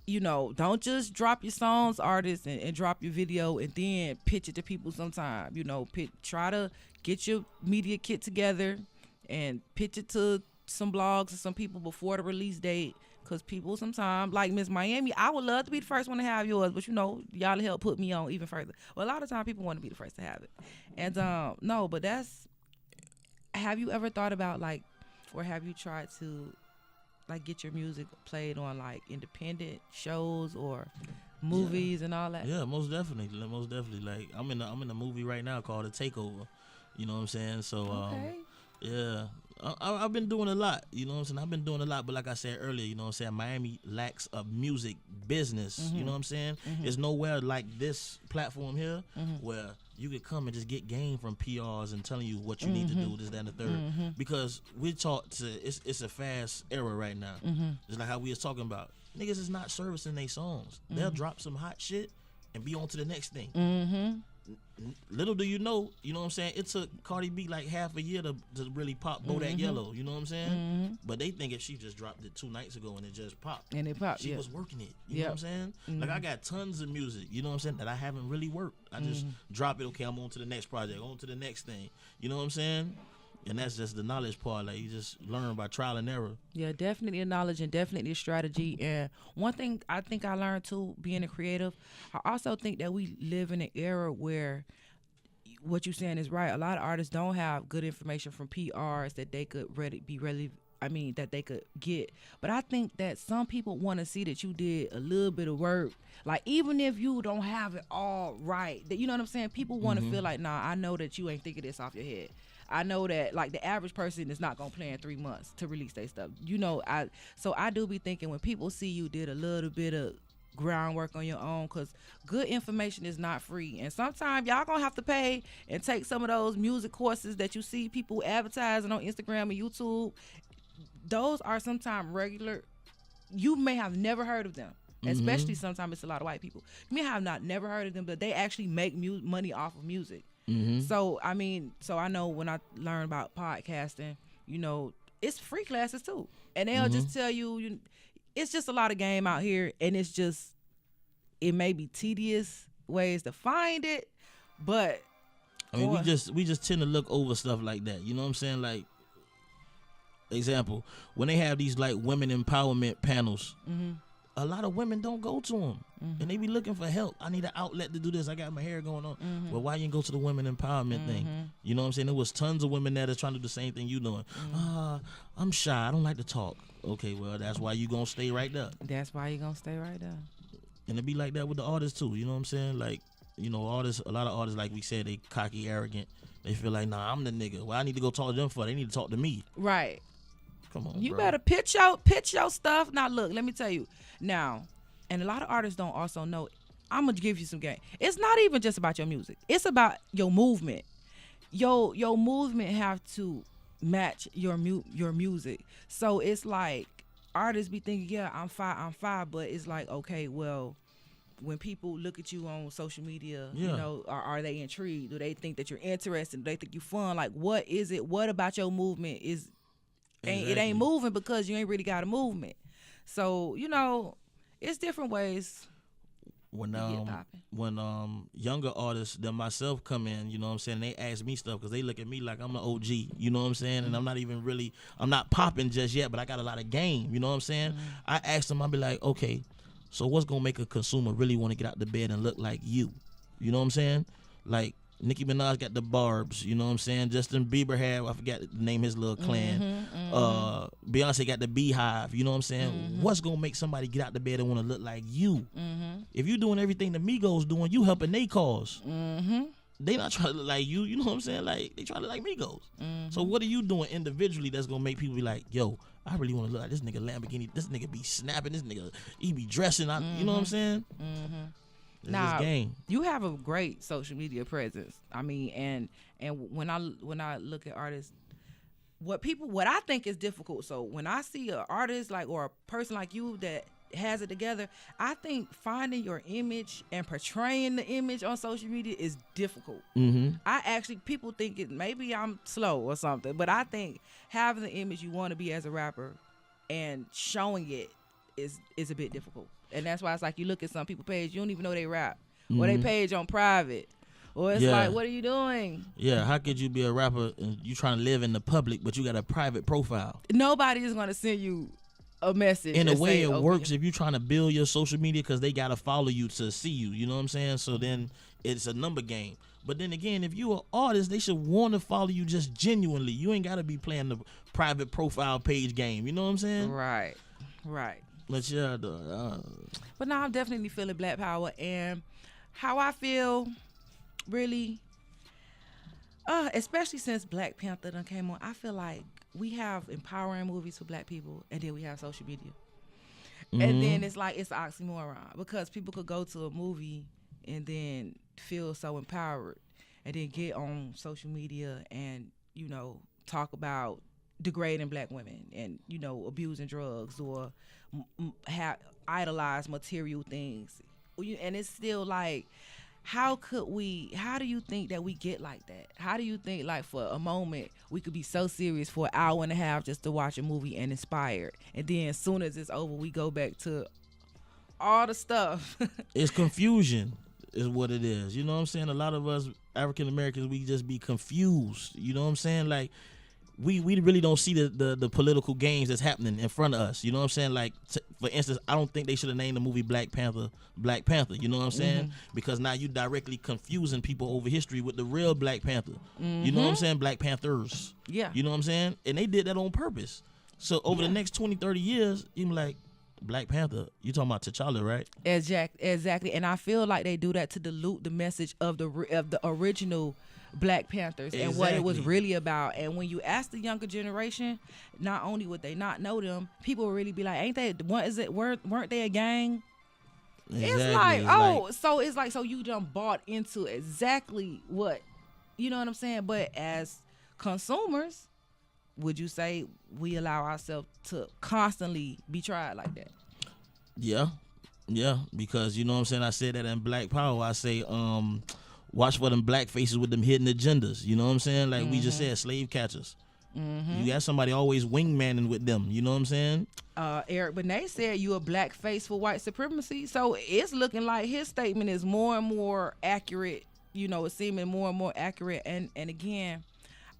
don't just drop your songs, artists, and drop your video and then pitch it to people sometime. Try to get your media kit together and pitch it to some blogs and some people before the release date. Because people sometimes, like Miss Miami, I would love to be the first one to have yours, but y'all help put me on even further. Well, a lot of times people want to be the first to have it. And no, but have you ever thought about or have you tried to get your music played on independent shows or movies and all that? Yeah, most definitely. Like I'm in a movie right now called The Takeover. You know what I'm saying? So Okay. yeah. I've been doing a lot, you know what I'm saying? I've been doing a lot, but like I said earlier, you know what I'm saying? Miami lacks a music business, you know what I'm saying? There's nowhere like this platform here where you could come and just get game from PRs and telling you what you need to do, this, that, and the third. Because we're taught it's a fast era right now. Just like how we was talking about. Niggas is not servicing their songs. They'll drop some hot shit and be on to the next thing. Little do you know what I'm saying? It took Cardi B like half a year to really pop Bodak Yellow, you know what I'm saying? But they think if she just dropped it 2 nights ago and it just popped. And it popped, She was working it, you know what I'm saying? Like I got tons of music, you know what I'm saying, that I haven't really worked. I just drop it, okay, I'm on to the next project, on to the next thing, you know what I'm saying? And that's just the knowledge part. Like you just learn by trial and error. Yeah, definitely a knowledge and definitely a strategy. And one thing I think I learned too, being a creative, I also think that we live in an era where what you're saying is right. A lot of artists don't have good information from PRs that they could that they could get. But I think that some people want to see that you did a little bit of work. Like even if you don't have it all right, that you know what I'm saying? People want to feel like, nah, I know that you ain't thinking this off your head. I know that the average person is not gonna plan 3 months to release their stuff. So I do be thinking when people see you did a little bit of groundwork on your own, because good information is not free, and sometimes y'all gonna have to pay and take some of those music courses that you see people advertising on Instagram and YouTube. Those are sometimes regular. You may have never heard of them. Especially sometimes it's a lot of white people. You may have never heard of them, but they actually make money off of music. So I know when I learn about podcasting, it's free classes too, and they'll just tell you, it's just a lot of game out here, and it may be tedious ways to find it, but I mean, we just tend to look over stuff like that. You know what I'm saying? Like, example, when they have these like women empowerment panels. A lot of women don't go to them, and they be looking for help. I need an outlet to do this. I got my hair going on. Well, why you didn't go to the women empowerment thing? You know what I'm saying? There was tons of women there that's trying to do the same thing you doing. I'm shy. I don't like to talk. Okay, well, that's why you gonna stay right there. That's why you gonna stay right there. And it be like that with the artists too. You know what I'm saying? Like, a lot of artists, like we said, they cocky, arrogant. They feel like, nah, I'm the nigga. Well, I need to go talk to them for. They need to talk to me. Right. Come on, you bro. better pitch your stuff. Now look, let me tell you. Now, and a lot of artists don't also know, I'm gonna give you some game. It's not even just about your music. It's about your movement. Your movement have to match your music. So it's like artists be thinking, yeah, I'm fine, but it's like, okay, well, when people look at you on social media, are they intrigued? Do they think that you're interested? Do they think you fun? Like, what is it? What about your movement is It ain't moving because you ain't really got a movement. So, it's different ways. when get popping. when younger artists than myself come in, you know what I'm saying, they ask me stuff because they look at me like I'm the OG, you know what I'm saying, and I'm not popping just yet, but I got a lot of game, you know what I'm saying. I ask them, I'll be like, okay, so what's gonna make a consumer really want to get out the bed and look like you know what I'm saying? Like Nicki Minaj got the barbs, you know what I'm saying? Justin Bieber had, I forgot to name his little clan. Beyonce got the beehive, you know what I'm saying? What's gonna make somebody get out the bed and want to look like you? If you doing everything the Migos doing, you helping they cause. They not trying to look like you know what I'm saying? Like, they try to look like Migos. So what are you doing individually that's gonna make people be like, yo, I really want to look like this nigga Lamborghini, this nigga be snapping, this nigga, he be dressing, you know what I'm saying? Now, you have a great social media presence. I mean, and when I look at artists, what I think is difficult. So when I see an artist like, or a person like you that has it together, I think finding your image and portraying the image on social media is difficult. People think maybe I'm slow or something, but I think having the image you want to be as a rapper and showing it is a bit difficult. And that's why it's like you look at some people's page, you don't even know they rap. Or they page on private. Or it's like, what are you doing? Yeah, how could you be a rapper and you trying to live in the public, but you got a private profile? Nobody is going to send you a message. In a way, it works if you're trying to build your social media because they got to follow you to see you. You know what I'm saying? So then it's a number game. But then again, if you're an artist, they should want to follow you just genuinely. You ain't got to be playing the private profile page game. You know what I'm saying? Right. But yeah, but now I'm definitely feeling Black Power, and how I feel really, especially since Black Panther done came on, I feel like we have empowering movies for Black people, and then we have social media. And then it's like, it's an oxymoron, because people could go to a movie and then feel so empowered and then get on social media and, you know, talk about degrading Black women and, you know, abusing drugs or idolize material things. And it's still like, how do you think that we get like that? How do you think, like, for a moment we could be so serious for an hour and a half just to watch a movie and inspired, and then as soon as it's over we go back to all the stuff? It's confusion is what it is. You know what I'm saying? A lot of us African Americans, we just be confused. You know what I'm saying? Like, we really don't see the political games that's happening in front of us. You know what I'm saying? Like, for instance, I don't think they should have named the movie Black Panther. You know what I'm saying? Because now you directly confusing people over history with the real Black Panther. You know what I'm saying? Black Panthers. Yeah. You know what I'm saying? And they did that on purpose. So over the next 20, 30 years, you be like, Black Panther, you talking about T'Challa, right? Exactly. And I feel like they do that to dilute the message of the original Black Panthers and what it was really about. And when you ask the younger generation, not only would they not know them, people will really be like, ain't they, weren't they a gang? Exactly. It's like, so you done bought into exactly what, you know what I'm saying? But as consumers, would you say we allow ourselves to constantly be tried like that? Yeah, because you know what I'm saying, I said that in Black Power. I say, watch for them black faces with them hidden agendas. You know what I'm saying? Like we just said, slave catchers. You got somebody always wingmanning with them. You know what I'm saying? Eric Bennett said you a black face for white supremacy. So it's looking like his statement is more and more accurate. You know, it's seeming more and more accurate. And again,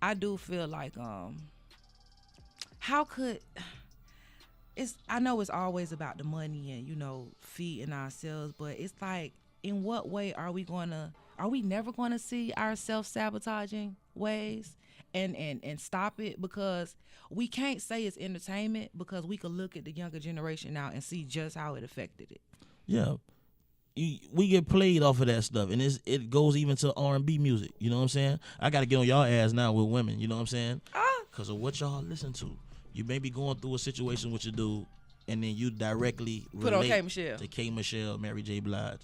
I do feel like I know it's always about the money and, you know, feeding ourselves, but it's like, in what way are we never gonna see our self-sabotaging ways and stop it? Because we can't say it's entertainment, because we could look at the younger generation now and see just how it affected it. Yeah. We get played off of that stuff, and it goes even to R&B music. You know what I'm saying? I got to get on y'all ass now with women. You know what I'm saying? Because of what y'all listen to. You may be going through a situation with your dude, and then you directly put on K. to K. Michelle, Mary J. Blige.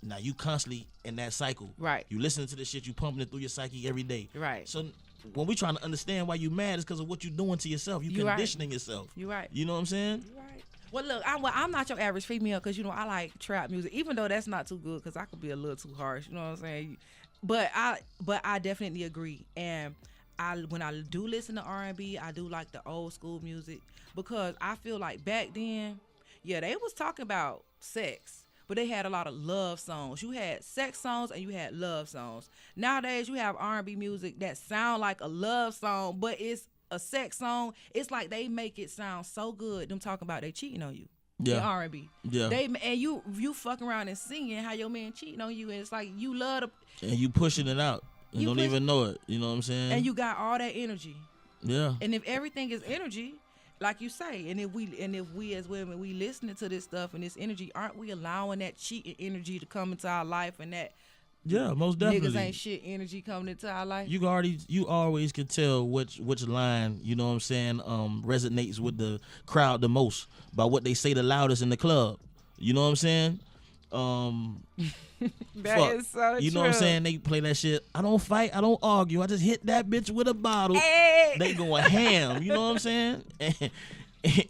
Now you constantly in that cycle. Right. You listening to this shit, you pumping it through your psyche every day. Right. So when we trying to understand why you mad, it's because of what you doing to yourself. You conditioning yourself. You right. You know what I'm saying? You right. Well, look, I'm not your average female, because, you know, I like trap music, even though that's not too good, because I could be a little too harsh. You know what I'm saying? But I definitely agree. And when I do listen to R&B, I do like the old school music, because I feel like back then, yeah, they was talking about sex, but they had a lot of love songs. You had sex songs and you had love songs. Nowadays, you have R&B music that sound like a love song, but it's a sex song. It's like they make it sound so good. Them talking about they cheating on you. Yeah. In R&B. Yeah. And you fucking around and singing how your man cheating on you, and it's like you love to. And you pushing it out. You don't even know it. You know what I'm saying? And you got all that energy. Yeah. And if everything is energy, like you say, and if we as women, we listening to this stuff and this energy, aren't we allowing that cheating energy to come into our life, and that most definitely niggas ain't shit energy coming into our life? You always can tell which line, you know what I'm saying, resonates with the crowd the most by what they say the loudest in the club. You know what I'm saying? That is so you know true. what I'm saying? They play that shit. I don't fight, I don't argue, I just hit that bitch with a bottle. Hey. They going ham. You know what I'm saying?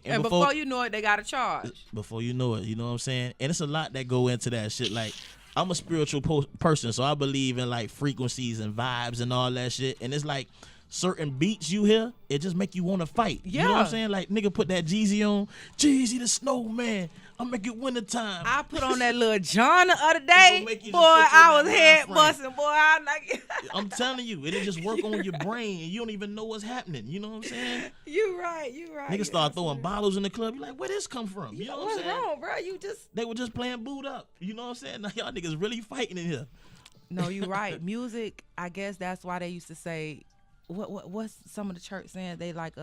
And before you know it, they got a charge. Before you know it, you know what I'm saying? And it's a lot that go into that shit. Like, I'm a spiritual person, so I believe in like frequencies and vibes and all that shit. And it's like certain beats you hear, it just make you want to fight. Yeah. You know what I'm saying? Like, nigga put that Jeezy on. Jeezy the snowman. I'll make it wintertime. I put on that little John the other day. make you Boy, just put you I in was that head mind busting. Boy, I'm like, I'm telling you, it'll just work on your brain and you don't even know what's happening. You know what I'm saying? you right. Niggas start throwing bottles in the club. You like, where this come from? You know what I'm What's saying? wrong, bro? You just. They were just playing boot up. You know what I'm saying? Now y'all niggas really fighting in here. No, you right. Music, I guess that's why they used to say, what's some of the church saying? They like,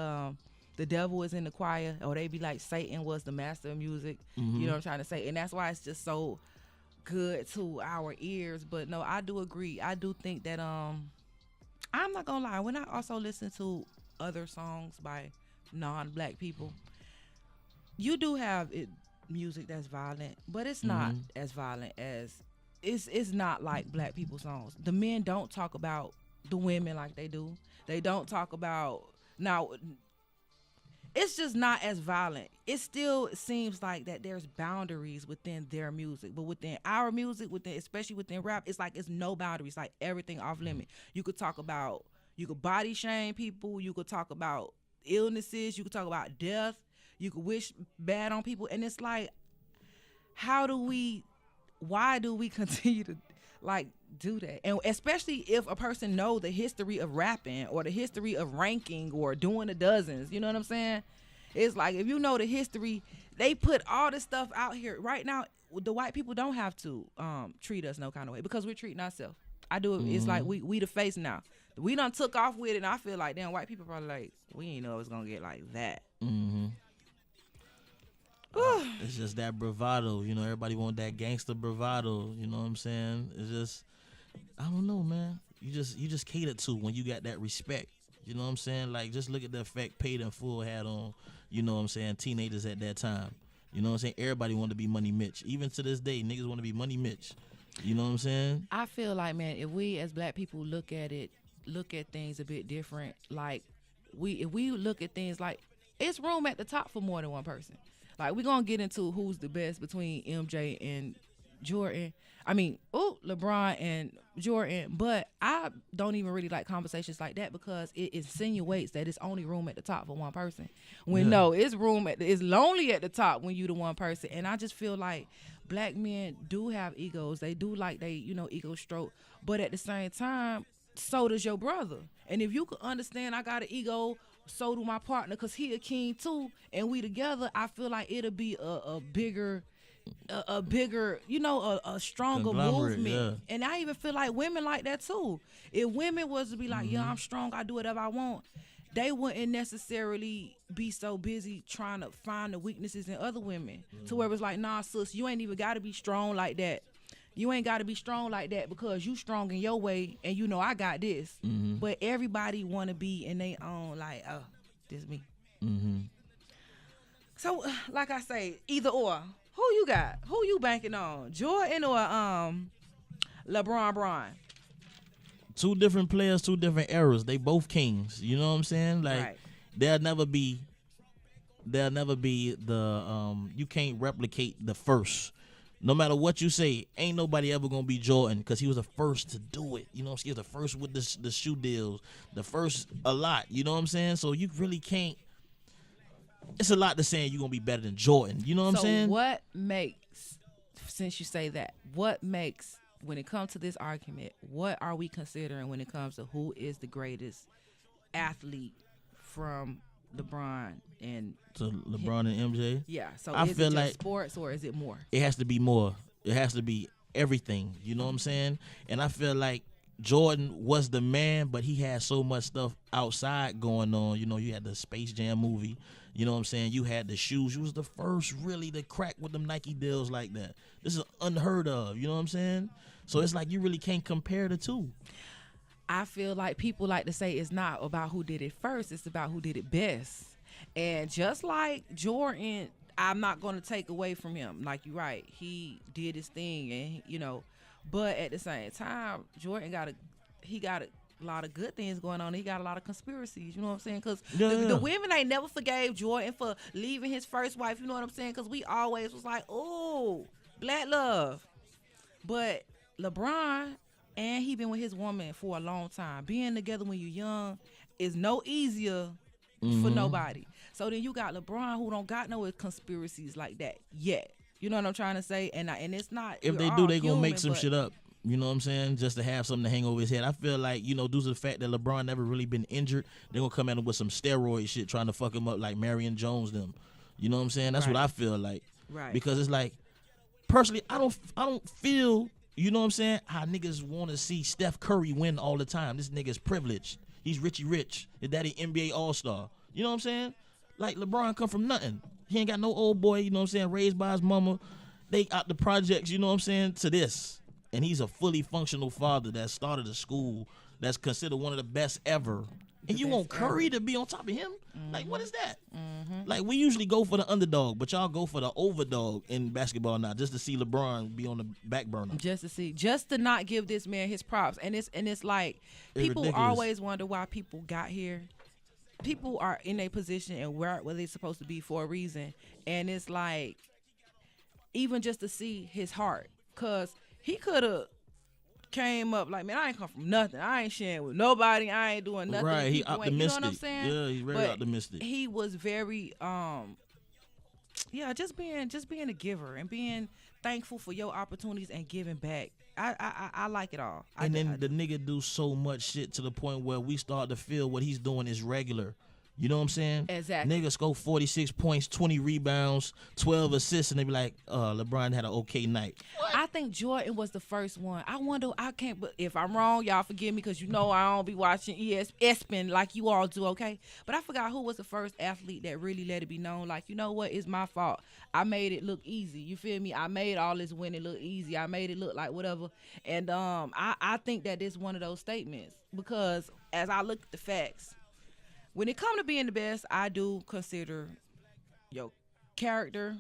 the devil is in the choir, or they be like Satan was the master of music. Mm-hmm. You know what I'm trying to say? And that's why it's just so good to our ears. But no, I do agree. I do think that I'm not gonna lie, when I also listen to other songs by non-black people, you do have music that's violent, but it's not as violent as it's not like black people songs. The men don't talk about the women like they do. They don't talk about now. It's just not as violent. It still seems like that there's boundaries within their music, but within our music, especially within rap, it's like it's no boundaries. Like everything off limit. You could body shame people. You could talk about illnesses. You could talk about death. You could wish bad on people, and it's like, why do we continue to like do that? And especially if a person know the history of rapping or the history of ranking or doing the dozens, you know what I'm saying? It's like, if you know the history, they put all this stuff out here right now. The white people don't have to treat us no kind of way because we're treating ourselves. I do it. It's like we the face now. We done took off with it, and I feel like damn white people probably like, we ain't know it's gonna get like that. It's just that bravado, you know. Everybody want that gangster bravado, you know what I'm saying? It's just, I don't know, man. You just cater to when you got that respect, you know what I'm saying? Like, just look at the effect Paid in Full had on, you know what I'm saying, teenagers at that time. You know what I'm saying? Everybody want to be Money Mitch. Even to this day, niggas want to be Money Mitch. You know what I'm saying? I feel like, man, if we as black people look at things a bit different, like if we look at things like it's room at the top for more than one person. Like, we're going to get into who's the best between MJ and Jordan. I mean, LeBron and Jordan. But I don't even really like conversations like that because it insinuates that it's only room at the top for one person. When no, it's lonely at the top when you the one person. And I just feel like black men do have egos. They do like ego stroke. But at the same time, so does your brother. And if you could understand I got an ego, so do my partner, because he a king too, and we together, I feel like it'll be a bigger, a stronger movement. Yeah. And I even feel like women like that too. If women was to be like, yeah, I'm strong, I do whatever I want, they wouldn't necessarily be so busy trying to find the weaknesses in other women to where it's like, nah, sis, you ain't even got to be strong like that. You ain't got to be strong like that because you strong in your way and you know I got this. But everybody want to be in their own, like, oh, this me. So, like I say, either or. Who you got? Who you banking on? Jordan or LeBron Bron? Two different players, two different eras. They both kings. You know what I'm saying? Like, right. There'll never be the you can't replicate the first. No matter what you say, ain't nobody ever gonna be Jordan because he was the first to do it. You know what I'm saying? He was the first with the shoe deals, the first a lot. You know what I'm saying? So you really can't. It's a lot to saying you're gonna be better than Jordan. You know what I'm saying? So what makes since you say that, what makes, when it comes to this argument, what are we considering when it comes to who is the greatest athlete from LeBron and MJ? Yeah. So I is feel it just like sports or is it more? it has to be more. It has to be everything. You know what I'm saying? And I feel like Jordan was the man, but he had so much stuff outside going on. You know, you had the Space Jam movie. You know what I'm saying? You had the shoes. You was the first really to crack with them Nike deals like that. This is unheard of. You know what I'm saying? So it's like you really can't compare the two. I feel like people like to say it's not about who did it first. It's about who did it best. And just like Jordan, I'm not going to take away from him. Like, you're right. He did his thing, and, you know, but at the same time, Jordan got a lot of good things going on. He got a lot of conspiracies, you know what I'm saying? Because the women ain't never forgave Jordan for leaving his first wife, you know what I'm saying? Because we always was like, oh, black love. But LeBron, and he been with his woman for a long time. Being together when you're young is no easier for nobody. So then you got LeBron, who don't got no conspiracies like that yet. You know what I'm trying to say? And it's not. If they do, they gonna make some shit up. You know what I'm saying? Just to have something to hang over his head. I feel like, you know, due to the fact that LeBron never really been injured, they're gonna come at him with some steroid shit, trying to fuck him up like Marion Jones them. You know what I'm saying? That's what I feel like. Right. Because it's like, personally, I don't feel, you know what I'm saying, how niggas want to see Steph Curry win all the time. This nigga's privileged. He's Richie Rich. His daddy NBA All-Star. You know what I'm saying? Like, LeBron come from nothing. He ain't got no old boy, you know what I'm saying, raised by his mama. They out the projects, you know what I'm saying, to this. And he's a fully functional father that started a school that's considered one of the best ever. And you want Curry to be on top of him? Like, what is that? Like, we usually go for the underdog, but y'all go for the overdog in basketball now, just to see LeBron be on the back burner. Just to not give this man his props. And it's like, people always wonder why people got here. People are in a position and where they're supposed to be for a reason. And it's like, even just to see his heart, because he could have came up like, man, I ain't come from nothing. I ain't sharing with nobody. I ain't doing nothing. Right, he optimistic. You know what I'm saying? Yeah, he's very optimistic. He was very, just being a giver and being thankful for your opportunities and giving back. I like it all. The nigga do so much shit to the point where we start to feel what he's doing is regular. You know what I'm saying? Exactly. Niggas score 46 points, 20 rebounds, 12 assists, and they be like, LeBron had an okay night. What? I think Jordan was the first one. I wonder, but if I'm wrong, y'all forgive me, because you know I don't be watching ESPN like you all do, okay? But I forgot who was the first athlete that really let it be known, like, you know what, it's my fault. I made it look easy. You feel me? I made all this winning look easy. I made it look like whatever. And I think that is one of those statements, because as I look at the facts, when it comes to being the best, I do consider your character,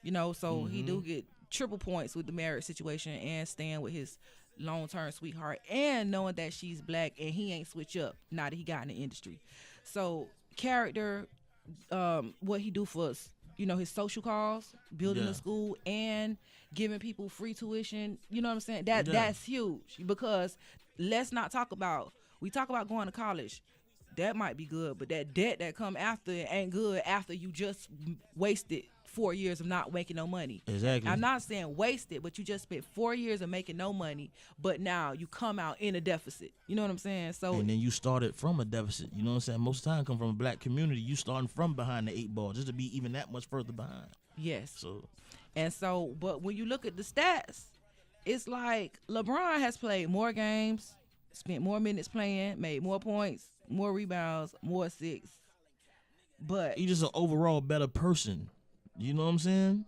you know, so he do get triple points with the marriage situation and staying with his long-term sweetheart and knowing that she's black and he ain't switch up now that he got in the industry. So character, what he do for us, you know, his social cause, building a school and giving people free tuition, you know what I'm saying? That's huge, because let's not talk about, we talk about going to college. That might be good, but that debt that come after it ain't good after you just wasted 4 years of not making no money. Exactly. I'm not saying wasted, but you just spent 4 years of making no money, but now you come out in a deficit. You know what I'm saying? So, and then you started from a deficit. You know what I'm saying? Most of the time come from a black community. You starting from behind the 8 ball just to be even that much further behind. Yes. So, But when you look at the stats, it's like LeBron has played more games, spent more minutes playing, made more points, more rebounds, more assists. But he's just an overall better person. You know what I'm saying?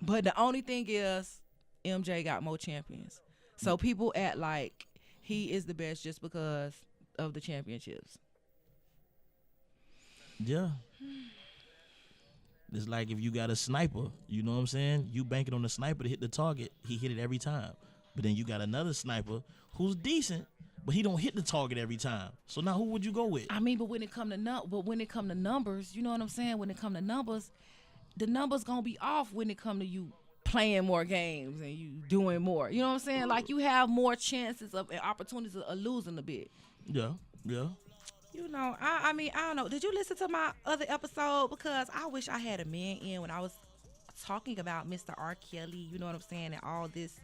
But the only thing is, MJ got more champions. So people act like he is the best just because of the championships. Yeah. It's like if you got a sniper, you know what I'm saying? You banking on the sniper to hit the target, he hit it every time. But then you got another sniper who's decent, but he don't hit the target every time. So now who would you go with? I mean, but when it come to numbers, you know what I'm saying? When it come to numbers, the numbers gonna be off when it come to you playing more games and you doing more. You know what I'm saying? Like, you have more chances of and opportunities of losing a bit. Yeah. You know, I mean, I don't know. Did you listen to my other episode? Because I wish I had a man in when I was talking about Mr. R. Kelly, you know what I'm saying, and all this.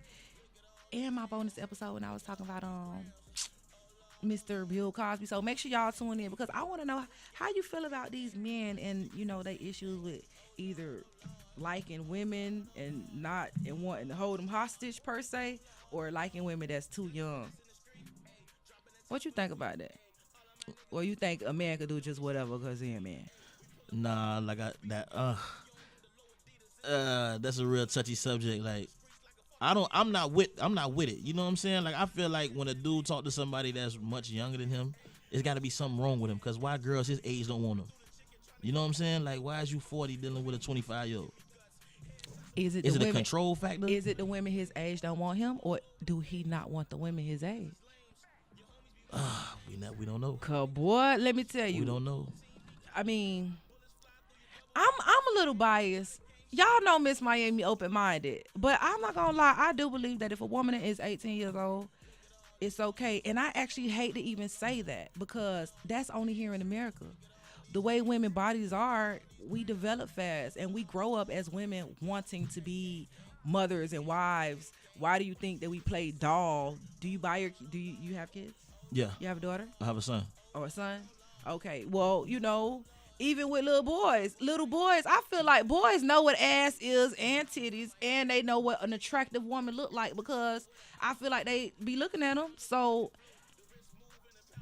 And my bonus episode when I was talking about Mr. Bill Cosby. So make sure y'all tune in because I want to know how you feel about these men and, you know, they issues with either liking women and wanting to hold them hostage per se, or liking women that's too young. What you think about that? Or you think a man could do just whatever because he a man? Nah, like that's a real touchy subject. Like, I'm not with it. You know what I'm saying? Like, I feel like when a dude talk to somebody that's much younger than him, it's got to be something wrong with him. Cause why girls his age don't want him? You know what I'm saying? Like, why is you 40 dealing with a 25-year-old? Is it a control factor? Is it the women his age don't want him, or do he not want the women his age? We don't know. Cause boy, let me tell you, we don't know. I mean, I'm a little biased. Y'all know Miss Miami open-minded, but I'm not gonna lie. I do believe that if a woman is 18 years old, it's okay. And I actually hate to even say that because that's only here in America. The way women bodies are, we develop fast and we grow up as women wanting to be mothers and wives. Why do you think that we play doll? Do you have kids? Yeah. You have a daughter? I have a son. Or a son? Okay. Well, you know, even with little boys, I feel like boys know what ass is and titties, and they know what an attractive woman look like because I feel like they be looking at them. So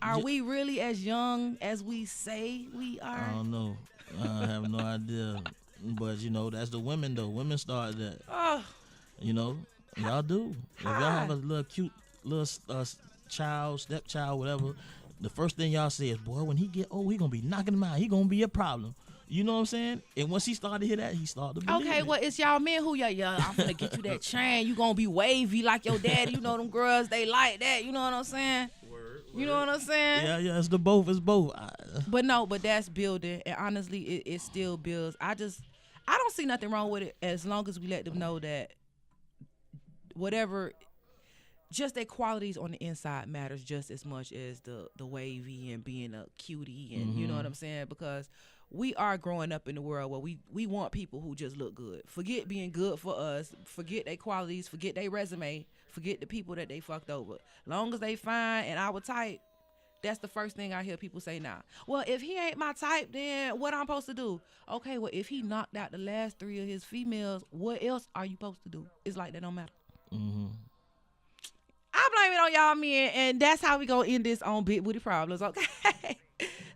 are we really as young as we say we are? I don't know. I have no idea. But, you know, that's the women, though. Women start that. Oh. You know, y'all do. If y'all have a little cute little child, stepchild, whatever, the first thing y'all say is, boy, when he get old, he going to be knocking him out. He going to be a problem. You know what I'm saying? And once he started to hear that, he started to believe Okay, it. Well, it's y'all men who, I'm going to get you that chain. You going to be wavy like your daddy. You know them girls, they like that. You know what I'm saying? Word. You know what I'm saying? Yeah, it's the both. It's both. But that's building. And honestly, it still builds. I don't see nothing wrong with it as long as we let them know that whatever, just their qualities on the inside matters just as much as the wavy and being a cutie and you know what I'm saying? Because we are growing up in the world where we want people who just look good. Forget being good for us. Forget their qualities. Forget their resume. Forget the people that they fucked over. Long as they fine and our type, that's the first thing I hear people say now. Well, if he ain't my type, then what I'm supposed to do? Okay, well, if he knocked out the last 3 of his females, what else are you supposed to do? It's like that don't matter. Mm-hmm. I blame it on y'all men, and that's how we gonna end this on Big Booty Problems, okay?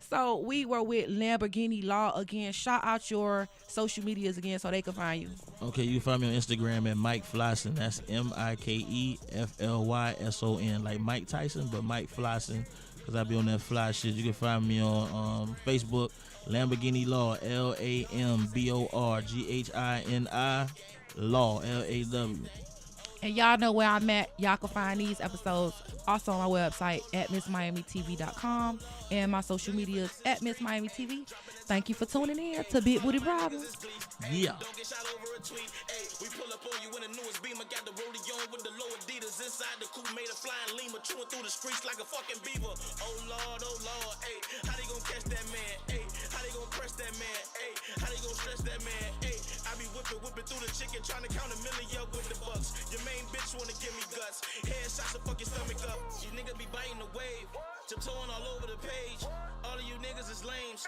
So we were with Lamborghini Law again. Shout out your social medias again so they can find you. Okay, you can find me on Instagram at Mike Flosson. That's MikeFLYSON, like Mike Tyson, but Mike Flosson, because I be on that fly shit. You can find me on Facebook, Lamborghini Law, LAMBORGHINI Law, LAW. And y'all know where I'm at. Y'all can find these episodes also on my website at MissMiamiTV.com and my social medias at Miss Miami TV. Thank you for tuning in to Big Booty Problems. Yeah. Don't get shot over a tweet. Hey, we pull up on you in the newest Beamer. Got the rollie on with the low Adidas. Inside the coupe made a flying lemur. Chewing through the streets like a fucking beaver. Oh Lord, hey. How they gonna catch that man? Hey, how they gonna press that man? Hey, how they gonna stress that man? Hey, I be whipping through the chicken. Trying to count a million up with the bucks. Your main bitch wanna give me guts. Headshots to fuck your stomach up. You niggas be biting the wave. Tiptoeing all over the page. All of you niggas is lames.